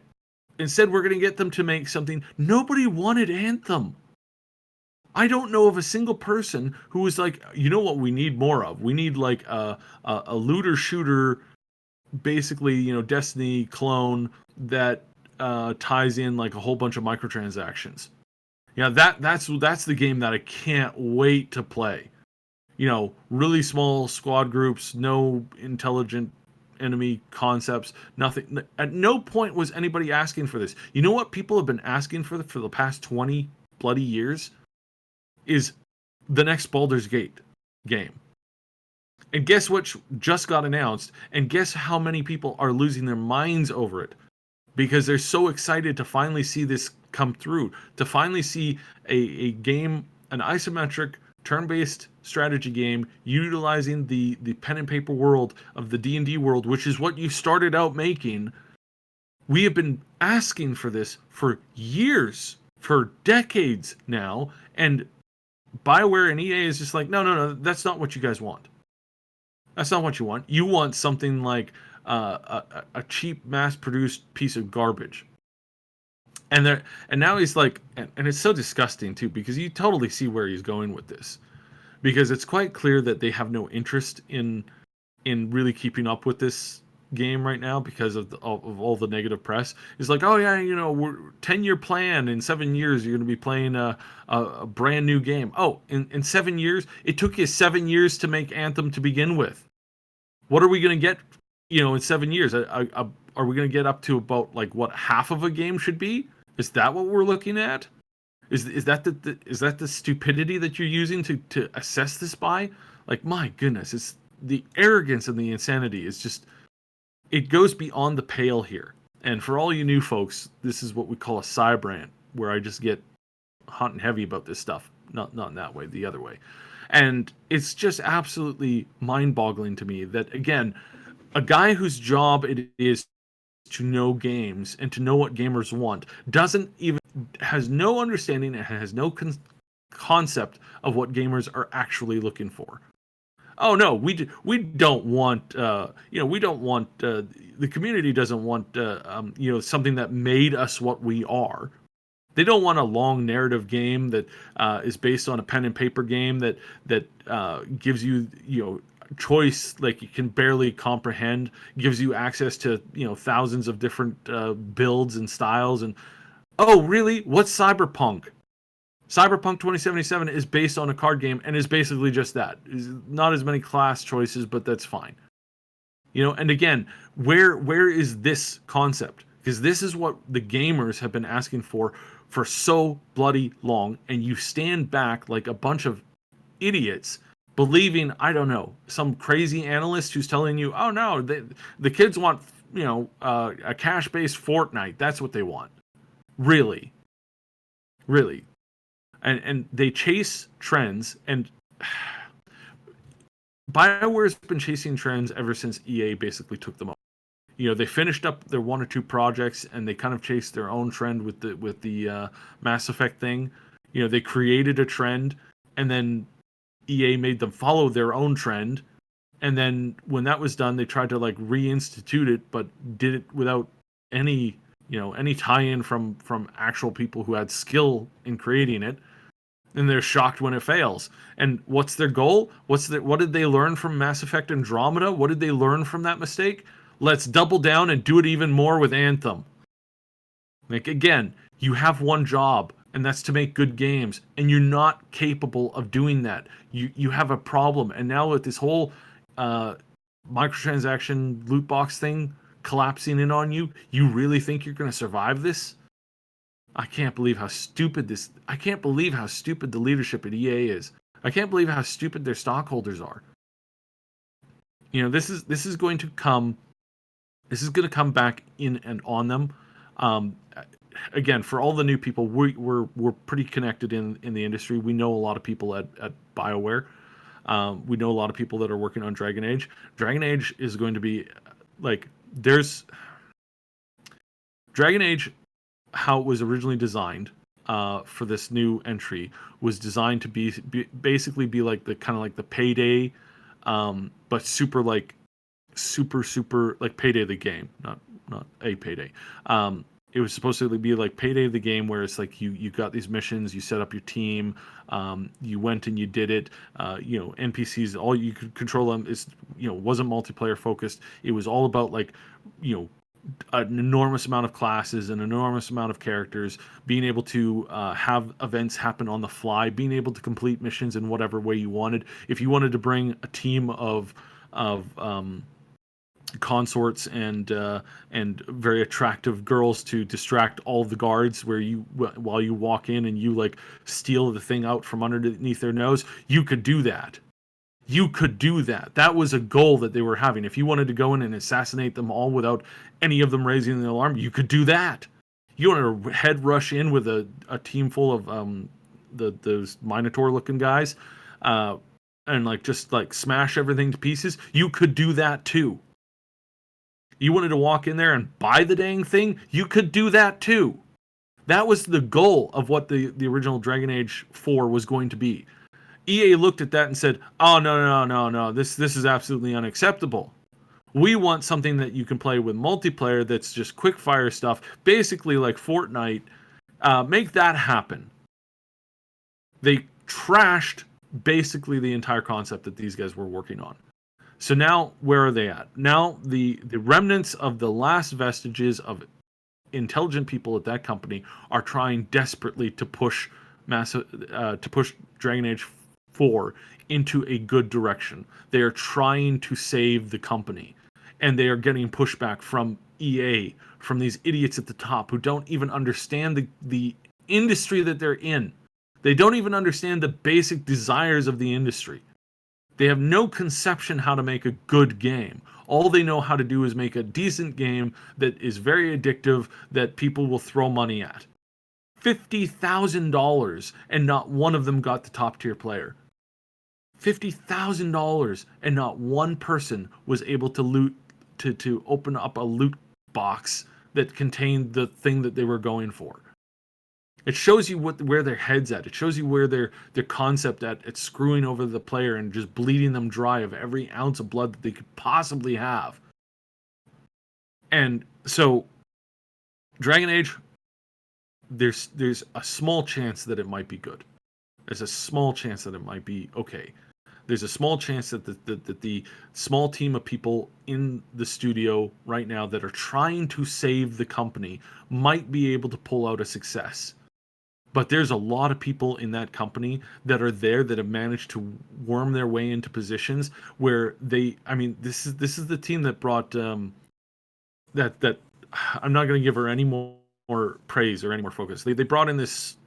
Speaker 3: instead we're going to get them to make something. Nobody wanted Anthem. I don't know of a single person who was like, you know what we need more of? We need like a looter shooter, basically, Destiny clone that ties in like a whole bunch of microtransactions. Yeah, that's the game that I can't wait to play. Really small squad groups, no intelligent enemy concepts, nothing. At no point was anybody asking for this. You know what people have been asking for the past 20 bloody years? Is the next Baldur's Gate game. And guess what just got announced? And guess how many people are losing their minds over it? Because they're so excited to finally see this come through, to finally see a game, an isometric, turn-based strategy game, utilizing the pen and paper world of the D&D world, which is what you started out making. We have been asking for this for years, for decades now, and BioWare and EA is just like, no, that's not what you guys want. That's not what you want. You want something like a cheap, mass-produced piece of garbage. And now he's like, and it's so disgusting too, because you totally see where he's going with this, because it's quite clear that they have no interest in really keeping up with this game right now because of all the negative press. It's like, oh yeah, we're 10-year plan. In 7 years, you're going to be playing a brand new game. Oh, in 7 years, it took you 7 years to make Anthem to begin with. What are we going to get, in 7 years? Are we going to get up to about like what half of a game should be? Is that what we're looking at? Is that the stupidity that you're using to assess this by? Like, my goodness, it's the arrogance and the insanity is just, it goes beyond the pale here. And for all you new folks, this is what we call a cybrant, where I just get hot and heavy about this stuff. not in that way, the other way. And it's just absolutely mind-boggling to me that, again, a guy whose job it is to know games and to know what gamers want has no understanding and has no concept of what gamers are actually looking for. Oh no, we don't want we don't want the community doesn't want something that made us what we are. They don't want a long narrative game that is based on a pen and paper game that gives you choice like you can barely comprehend, gives you access to thousands of different builds and styles. And oh really, what's Cyberpunk? Cyberpunk 2077 is based on a card game and is basically just that. Is not as many class choices, but that's fine. And again, where is this concept? Because this is what the gamers have been asking for so bloody long, and you stand back like a bunch of idiots believing, I don't know, some crazy analyst who's telling you, oh no, the kids want a cash-based Fortnite. That's what they want. Really. And they chase trends, and BioWare's been chasing trends ever since EA basically took them over. They finished up their one or two projects, and they kind of chased their own trend with the Mass Effect thing. They created a trend, and then EA made them follow their own trend. And then when that was done, they tried to like reinstitute it, but did it without any tie-in from actual people who had skill in creating it. And they're shocked when it fails. And what's their goal? What did they learn from Mass Effect Andromeda? What did they learn from that mistake? Let's double down and do it even more with Anthem. Like, again, you have one job, and that's to make good games, and you're not capable of doing that. You have a problem. And now with this whole microtransaction loot box thing collapsing in on you, you really think you're going to survive this? I can't believe how stupid the leadership at EA is. I can't believe how stupid their stockholders are. This is going to come back in and on them. Again, for all the new people, we're pretty connected in the industry. We know a lot of people at BioWare. We know a lot of people that are working on Dragon Age. Dragon Age is going to be Dragon Age, how it was originally designed for this new entry, was designed to basically be like the Payday, but super like Payday the game, not a Payday. It was supposed to be like Payday the game, where it's like you got these missions, you set up your team, you went and you did it. NPCs, all you could control them. Is wasn't multiplayer focused. It was all about like an enormous amount of classes, an enormous amount of characters, being able to have events happen on the fly, being able to complete missions in whatever way you wanted. If you wanted to bring a team of consorts and very attractive girls to distract all of the guards, while you walk in and you like steal the thing out from underneath their nose, you could do that. That was a goal that they were having. If you wanted to go in and assassinate them all without any of them raising the alarm, you could do that. You wanted to head rush in with a team full of those Minotaur-looking guys, and like just like smash everything to pieces, you could do that too. You wanted to walk in there and buy the dang thing, you could do that too. That was the goal of what the original Dragon Age 4 was going to be. EA looked at that and said, oh, no, this is absolutely unacceptable. We want something that you can play with multiplayer that's just quick fire stuff, basically like Fortnite. Make that happen. They trashed basically the entire concept that these guys were working on. So now, where are they at? Now, the remnants of the last vestiges of intelligent people at that company are trying desperately to push Dragon Age 4 into a good direction. They are trying to save the company, and they are getting pushback from EA, from these idiots at the top who don't even understand the industry that they're in. They don't even understand the basic desires of the industry. They have no conception how to make a good game. All they know how to do is make a decent game that is very addictive, that people will throw money at. $50,000 and not one of them got the top tier player. $50,000 and not one person was able to open up a loot box that contained the thing that they were going for. It shows you where their head's at. It shows you where their concept at screwing over the player and just bleeding them dry of every ounce of blood that they could possibly have. And so, Dragon Age, there's a small chance that it might be good. There's a small chance that it might be okay. There's a small chance that the small team of people in the studio right now that are trying to save the company might be able to pull out a success. But there's a lot of people in that company that are there that have managed to worm their way into positions where this is the team that brought that I'm not going to give her any more praise or any more focus. They brought in this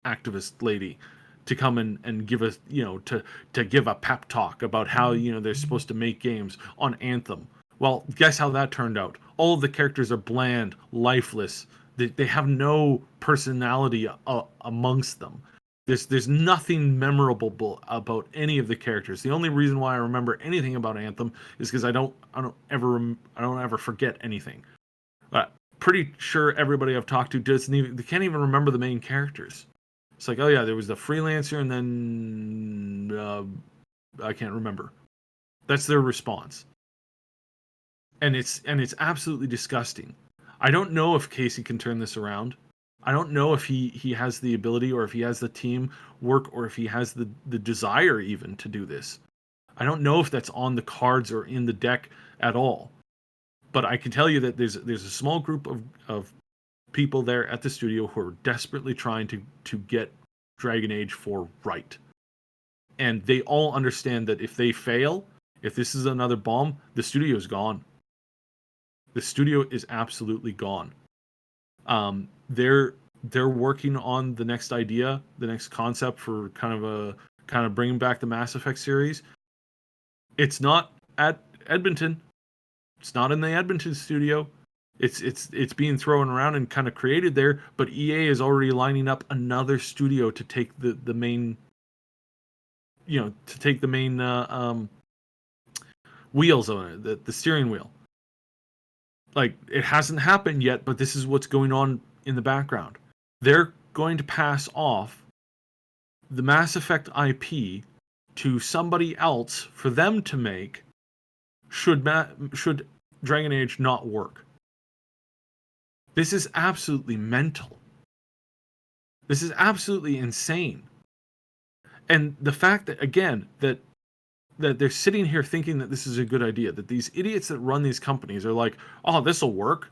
Speaker 3: activist lady to come and give us, to give a pep talk about how, they're supposed to make games on Anthem. Well, guess how that turned out? All of the characters are bland, lifeless. They have no personality amongst them. There's nothing memorable about any of the characters. The only reason why I remember anything about Anthem is because I don't ever forget anything. Pretty sure everybody I've talked to they can't even remember the main characters. It's like, oh yeah, there was the freelancer, and then I can't remember. That's their response, and it's absolutely disgusting. I don't know if Casey can turn this around. I don't know if he has the ability, or if he has the team work, or if he has the desire even to do this. I don't know if that's on the cards or in the deck at all. But I can tell you that there's a small group of people there at the studio who are desperately trying to get Dragon Age 4 right. And they all understand that if they fail, if this is another bomb, the studio is gone. The studio is absolutely gone. They're working on the next idea, the next concept for kind of bringing back the Mass Effect series. It's not at Edmonton. It's not in the Edmonton studio. It's being thrown around and kind of created there, but EA is already lining up another studio to take the main wheels on it, the steering wheel. Like, it hasn't happened yet, but this is what's going on in the background. They're going to pass off the Mass Effect IP to somebody else for them to make should Dragon Age not work. This is absolutely mental. This is absolutely insane. And the fact that, again, that they're sitting here thinking that this is a good idea, that these idiots that run these companies are like, oh, this will work.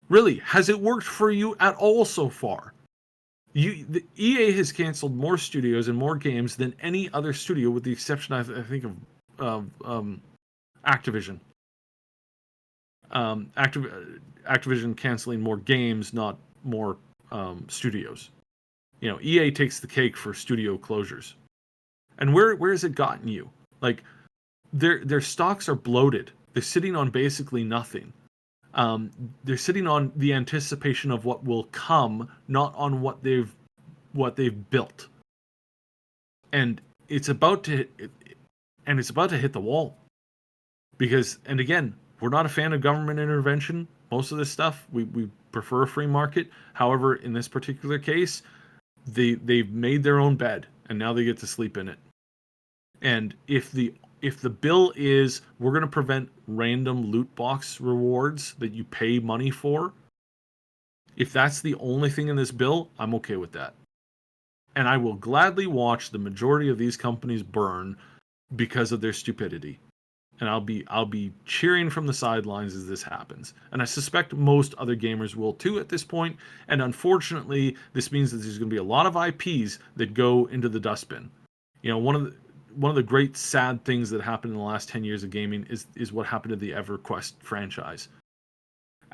Speaker 3: Really, has it worked for you at all so far? The EA has canceled more studios and more games than any other studio, with the exception, I think, of Activision. Activision canceling more games, not more studios. EA takes the cake for studio closures. And where has it gotten you? Like, their stocks are bloated. They're sitting on basically nothing. They're sitting on the anticipation of what will come, not on what they've built. And it's about to hit the wall. Because, and again, we're not a fan of government intervention. Most of this stuff, we prefer a free market. However, in this particular case, they've made their own bed, and now they get to sleep in it. And if the bill is, we're going to prevent random loot box rewards that you pay money for, if that's the only thing in this bill, I'm okay with that. And I will gladly watch the majority of these companies burn because of their stupidity. And I'll be cheering from the sidelines as this happens. And I suspect most other gamers will too at this point. And unfortunately, this means that there's going to be a lot of IPs that go into the dustbin. One of the great sad things that happened in the last 10 years of gaming is what happened to the EverQuest franchise.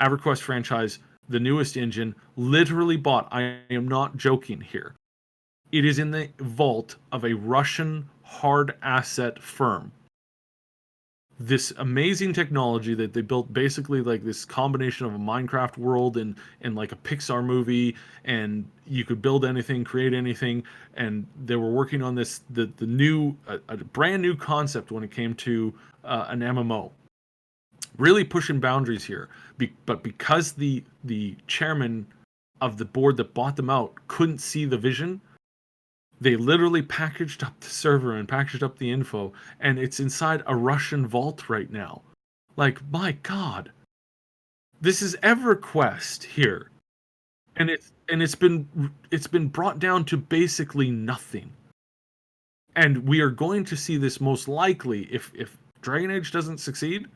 Speaker 3: EverQuest franchise, the newest engine, literally bought, I am not joking here, it is in the vault of a Russian hard asset firm this amazing technology that they built, basically like this combination of a Minecraft world and like a Pixar movie, and you could build anything, create anything, and they were working on this the new a brand new concept when it came to an MMO, really pushing boundaries here. But because the chairman of the board that bought them out couldn't see the vision, they literally packaged up the server and packaged up the info, and it's inside a Russian vault right now. Like, my God, this is EverQuest here, and it's been brought down to basically nothing. And we are going to see this most likely if Dragon Age doesn't succeed.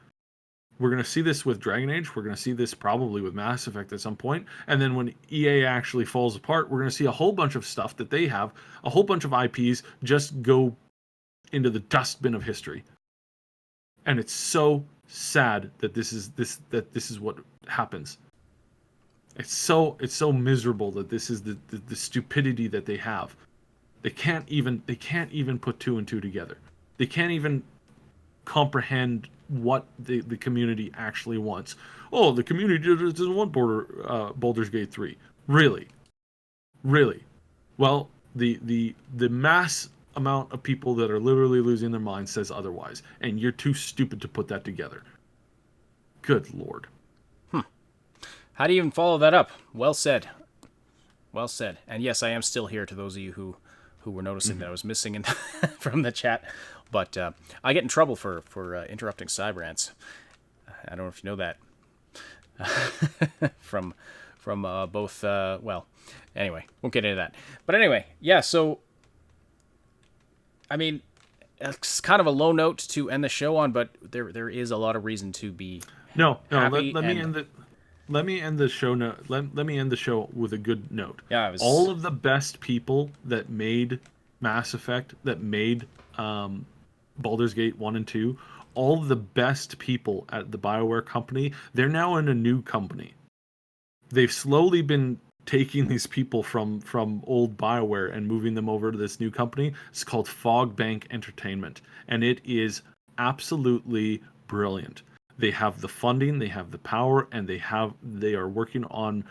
Speaker 3: We're going to see this with Dragon Age. We're going to see this probably with Mass Effect at some point. And then when EA actually falls apart, we're going to see a whole bunch of stuff that they have, a whole bunch of IPs just go into the dustbin of history. And it's so sad that this is what happens. It's so miserable that this is the stupidity that they have. They can't even put two and two together. They can't even comprehend what the community actually wants. Oh, the community doesn't want Baldur's Gate 3. Really? Well, the mass amount of people that are literally losing their minds says otherwise, and you're too stupid to put that together. Good Lord.
Speaker 2: How do you even follow that up? Well said. And yes, I am still here, to those of you who were noticing that I was missing from the chat. But I get in trouble for interrupting Cyberants. I don't know if you know that. from both, well, anyway, won't get into that. But anyway, yeah, so, I mean, it's kind of a low note to end the show on, but there is a lot of reason to be happy.
Speaker 3: Let me end the show with a good note.
Speaker 2: Yeah,
Speaker 3: all of the best people that made Mass Effect, that made Baldur's Gate 1 and 2, all of the best people at the BioWare company, they're now in a new company. They've slowly been taking these people from old BioWare and moving them over to this new company. It's called Fogbank Entertainment, and it is absolutely brilliant. They have the funding, they have the power, and they are working on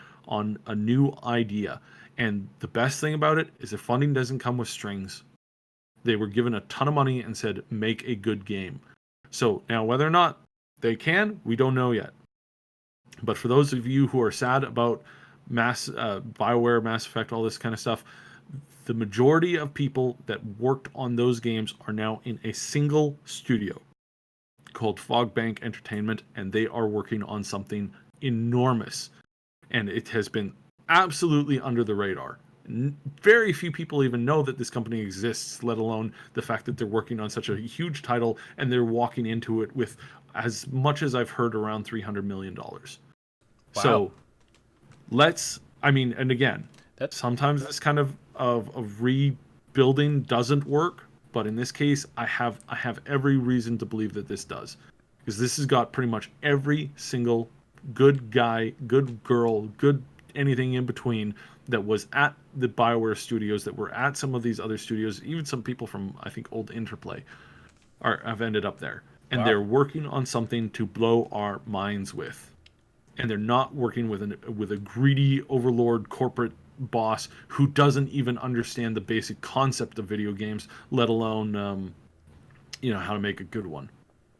Speaker 3: a new idea. And the best thing about it is the funding doesn't come with strings. They were given a ton of money and said, make a good game. So now whether or not they can, we don't know yet. But for those of you who are sad about BioWare, Mass Effect, all this kind of stuff, the majority of people that worked on those games are now in a single studio called Fogbank Entertainment, and they are working on something enormous. And it has been absolutely under the radar. Very few people even know that this company exists, let alone the fact that they're working on such a huge title and they're walking into it with, as much as I've heard, around $300 million. Wow. So and again, sometimes this kind of rebuilding doesn't work, but in this case, I have every reason to believe that this does. Because this has got pretty much every single good guy, good girl, good anything in between that was at the BioWare studios, that were at some of these other studios, even some people from, I think, old Interplay have ended up there. And They're working on something to blow our minds with. And they're not working with a greedy overlord corporate boss who doesn't even understand the basic concept of video games, let alone how to make a good one.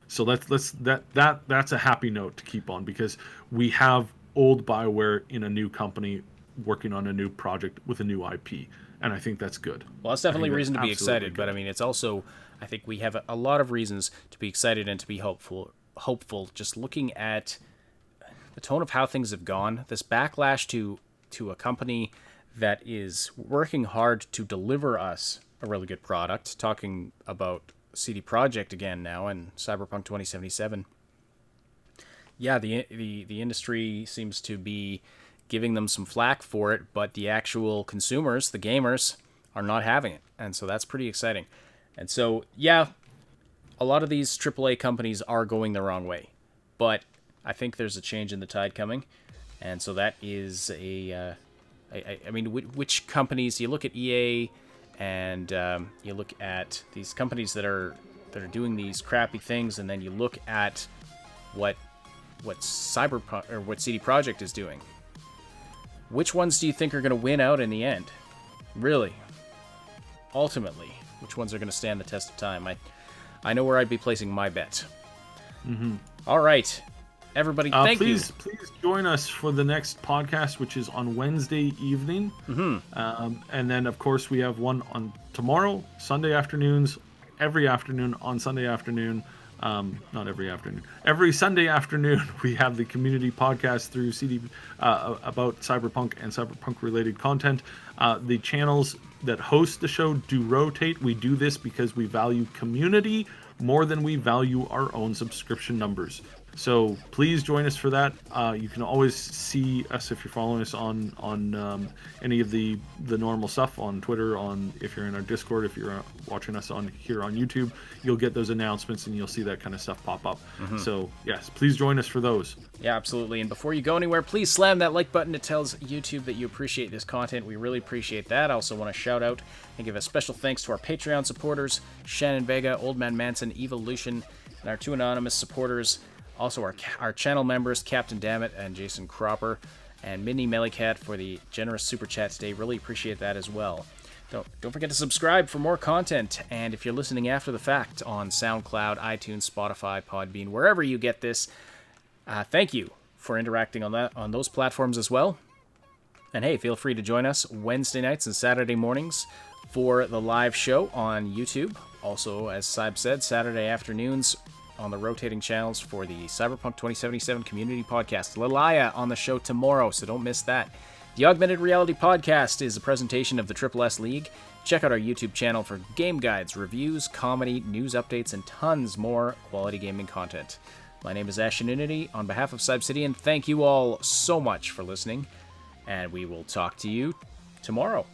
Speaker 3: So that's a happy note to keep on, because we have old BioWare in a new company working on a new project with a new IP, and I think that's good.
Speaker 2: Well, that's definitely reason to be excited, good. But I mean, it's also, I think we have a lot of reasons to be excited and to be hopeful just looking at the tone of how things have gone. This backlash to a company that is working hard to deliver us a really good product, talking about CD Projekt again now and Cyberpunk 2077. Yeah, the industry seems to be giving them some flack for it, but the actual consumers, the gamers, are not having it. And so that's pretty exciting. And so, yeah, a lot of these AAA companies are going the wrong way. But I think there's a change in the tide coming. And so that is I mean, which companies, you look at EA and you look at these companies that that are doing these crappy things, and then you look at what Cyberpunk or what CD Projekt is doing. Which ones do you think are going to win out in the end? Really? Ultimately, which ones are going to stand the test of time? I know where I'd be placing my bet.
Speaker 3: Mm-hmm.
Speaker 2: All right. Everybody, thank you.
Speaker 3: Please join us for the next podcast, which is on Wednesday evening.
Speaker 2: Mm-hmm.
Speaker 3: And then, of course, we have one on tomorrow, Sunday afternoons, every afternoon on Sunday afternoon. Not every afternoon. Every Sunday afternoon, we have the community podcast through CD about Cyberpunk and Cyberpunk-related content. The channels that host the show do rotate. We do this because we value community more than we value our own subscription numbers. So please join us for that. You can always see us if you're following us on any of the normal stuff on Twitter. If you're in our Discord, if you're watching us here on YouTube, you'll get those announcements and you'll see that kind of stuff pop up. Mm-hmm. So yes, please join us for those. Yeah,
Speaker 2: absolutely. And before you go anywhere, please slam that like button. It tells YouTube that you appreciate this content. We really appreciate that. I also want to shout out and give a special thanks to our Patreon supporters, Shannon Vega, Old Man Manson, Evolution, and our 2 anonymous supporters. Also, our channel members, Captain Dammit and Jason Cropper, and Minnie Mellycat for the generous super chat today. Really appreciate that as well. Don't forget to subscribe for more content. And if you're listening after the fact on SoundCloud, iTunes, Spotify, Podbean, wherever you get this, thank you for interacting on those platforms as well. And hey, feel free to join us Wednesday nights and Saturday mornings for the live show on YouTube. Also, as Saib said, Saturday afternoons on the rotating channels for the Cyberpunk 2077 community podcast. Lalaya on the show tomorrow, so don't miss that. The Augmented Reality podcast is a presentation of the Triple S League. Check out our YouTube channel for game guides, reviews, comedy, news updates, and tons more quality gaming content. My name is Asheninity. On behalf of Cyberpunk, thank you all so much for listening, and we will talk to you tomorrow.